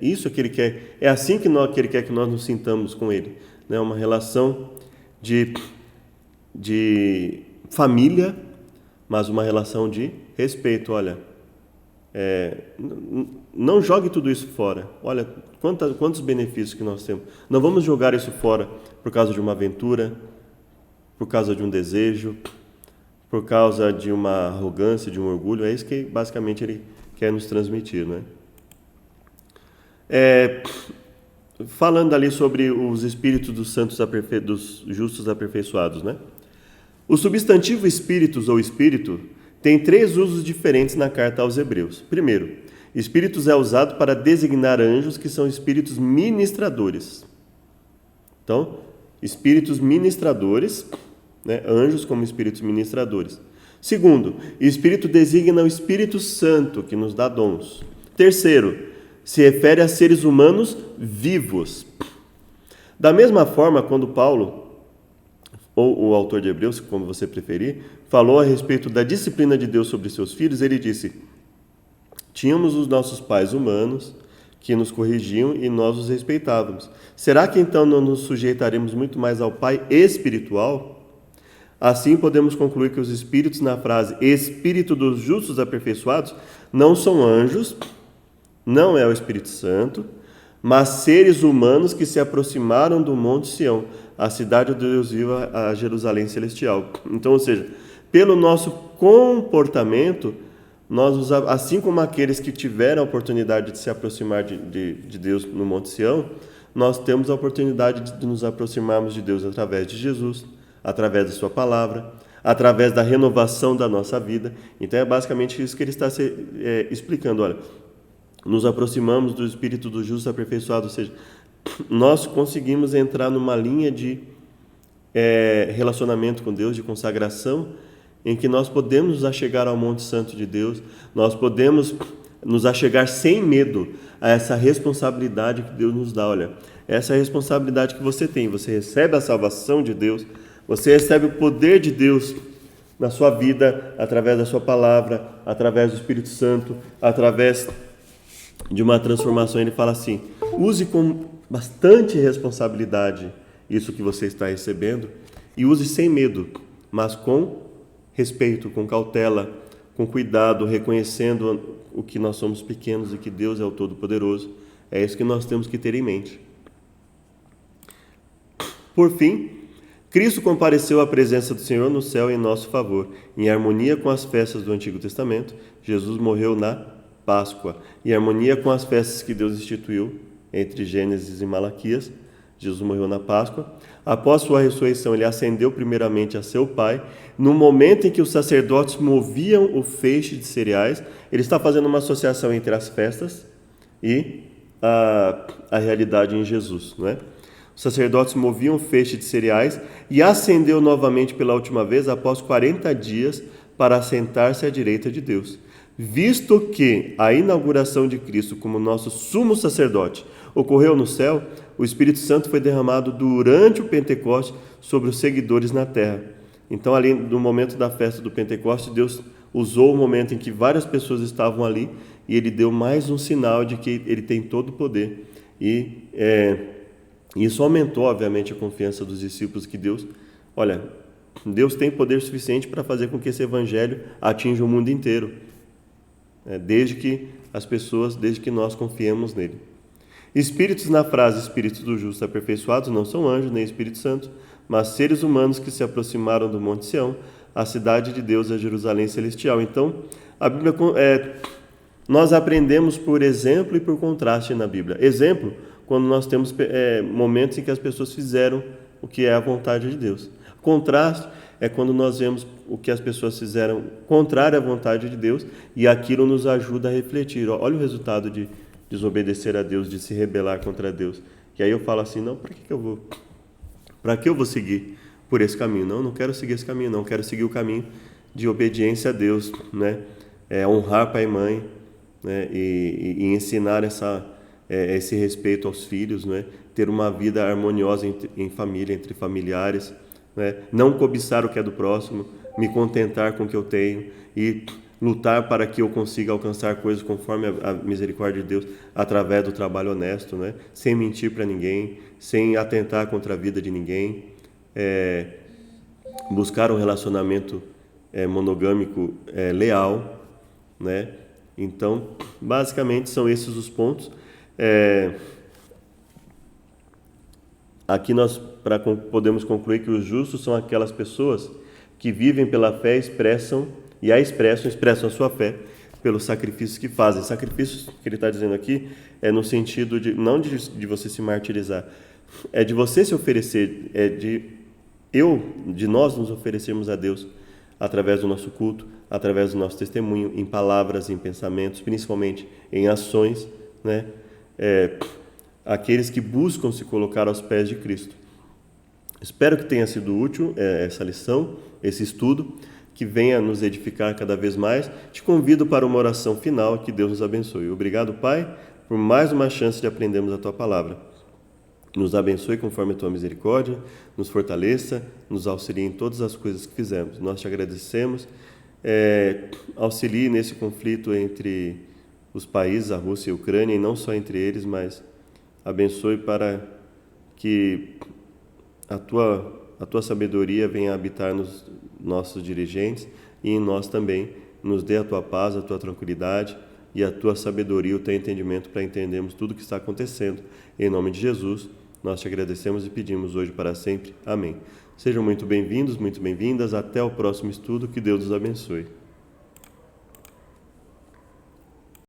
Isso que ele quer, é assim que ele quer que nós nos sintamos com ele, né? Uma relação de família, mas uma relação de respeito. Olha, Não jogue tudo isso fora. Olha, quantos benefícios que nós temos. Não vamos jogar isso fora por causa de uma aventura, por causa de um desejo, por causa de uma arrogância, de um orgulho. É isso que basicamente ele quer nos transmitir, né? Falando ali sobre os espíritos dos santos, dos justos aperfeiçoados, né? O substantivo espíritos ou espírito tem 3 usos diferentes na carta aos Hebreus. Primeiro, espíritos é usado para designar anjos que são espíritos ministradores. Então, espíritos ministradores, né? Anjos como espíritos ministradores. Segundo, espírito designa o Espírito Santo, que nos dá dons. Terceiro, se refere a seres humanos vivos. Da mesma forma, quando Paulo, ou o autor de Hebreus, como você preferir, falou a respeito da disciplina de Deus sobre seus filhos, ele disse: tínhamos os nossos pais humanos que nos corrigiam e nós os respeitávamos. Será que então não nos sujeitaremos muito mais ao Pai espiritual? Assim podemos concluir que os espíritos na frase Espírito dos justos aperfeiçoados não são anjos, não é o Espírito Santo, mas seres humanos que se aproximaram do Monte Sião, a cidade de Deus vivo, a Jerusalém celestial. Então, ou seja, pelo nosso comportamento, nós, assim como aqueles que tiveram a oportunidade de se aproximar de Deus no Monte Sião, nós temos a oportunidade de nos aproximarmos de Deus através de Jesus, através da sua palavra, através da renovação da nossa vida. Então é basicamente isso que ele está explicando. Olha, nos aproximamos do Espírito do justo aperfeiçoado, ou seja, nós conseguimos entrar numa linha de relacionamento com Deus, de consagração, em que nós podemos nos achegar ao Monte Santo de Deus, nós podemos nos achegar sem medo a essa responsabilidade que Deus nos dá. Olha, essa é a responsabilidade que você tem, você recebe a salvação de Deus, você recebe o poder de Deus na sua vida, através da sua palavra, através do Espírito Santo, através de uma transformação. Ele fala assim: use com bastante responsabilidade isso que você está recebendo e use sem medo, mas com respeito, com cautela, com cuidado, reconhecendo o que nós somos pequenos e que Deus é o Todo-Poderoso. É isso que nós temos que ter em mente. Por fim, Cristo compareceu à presença do Senhor no céu em nosso favor. Em harmonia com as festas do Antigo Testamento, Jesus morreu na Páscoa. Em harmonia com as festas que Deus instituiu entre Gênesis e Malaquias, Jesus morreu na Páscoa. Após sua ressurreição, ele ascendeu primeiramente a seu Pai. No momento em que os sacerdotes moviam o feixe de cereais, ele está fazendo uma associação entre as festas e a realidade em Jesus, não é? Os sacerdotes moviam o feixe de cereais e ascendeu novamente pela última vez após 40 dias para assentar-se à direita de Deus. Visto que a inauguração de Cristo como nosso sumo sacerdote ocorreu no céu, o Espírito Santo foi derramado durante o Pentecoste sobre os seguidores na terra. Então, ali no momento da festa do Pentecoste, Deus usou o momento em que várias pessoas estavam ali e ele deu mais um sinal de que ele tem todo o poder. E isso aumentou, obviamente, a confiança dos discípulos que Deus tem poder suficiente para fazer com que esse evangelho atinja o mundo inteiro, desde que nós confiemos nele. Espíritos na frase Espíritos dos justos aperfeiçoados não são anjos nem Espírito Santo, mas seres humanos que se aproximaram do Monte Sião, a cidade de Deus, a Jerusalém celestial. Então, a Bíblia, nós aprendemos por exemplo e por contraste na Bíblia. Exemplo, quando nós temos momentos em que as pessoas fizeram o que é a vontade de Deus. Contraste é quando nós vemos o que as pessoas fizeram contrário à vontade de Deus e aquilo nos ajuda a refletir. Olha o resultado de desobedecer a Deus, de se rebelar contra Deus. E aí eu falo assim, não, para que eu vou seguir por esse caminho? Não quero seguir esse caminho, não. Quero seguir o caminho de obediência a Deus, né? Honrar pai e mãe, né? E ensinar esse respeito aos filhos, né? Ter uma vida harmoniosa em família, entre familiares, né? Não cobiçar o que é do próximo, me contentar com o que eu tenho e lutar para que eu consiga alcançar coisas conforme a misericórdia de Deus através do trabalho honesto, né? Sem mentir para ninguém, sem atentar contra a vida de ninguém, buscar um relacionamento monogâmico leal, né? Então, basicamente, são esses os pontos. Aqui nós podemos concluir que os justos são aquelas pessoas que vivem pela fé, expressam a sua fé pelos sacrifícios que fazem. Sacrifícios que ele está dizendo aqui é no sentido de não de você se martirizar, é de você se oferecer, de nós nos oferecermos a Deus através do nosso culto, através do nosso testemunho, em palavras, em pensamentos, principalmente em ações, né? Aqueles que buscam se colocar aos pés de Cristo. Espero que tenha sido útil essa lição, esse estudo, que venha nos edificar cada vez mais. Te convido para uma oração final, que Deus nos abençoe. Obrigado, Pai, por mais uma chance de aprendermos a Tua Palavra. Nos abençoe conforme a Tua misericórdia, nos fortaleça, nos auxilie em todas as coisas que fizemos. Nós te agradecemos. Auxilie nesse conflito entre os países, a Rússia e a Ucrânia, e não só entre eles, mas abençoe para que a tua sabedoria venha habitar nos nossos dirigentes e em nós também. Nos dê a tua paz, a tua tranquilidade e a tua sabedoria, o teu entendimento para entendermos tudo o que está acontecendo. Em nome de Jesus, nós te agradecemos e pedimos hoje para sempre. Amém. Sejam muito bem-vindos, muito bem-vindas. Até o próximo estudo. Que Deus os abençoe.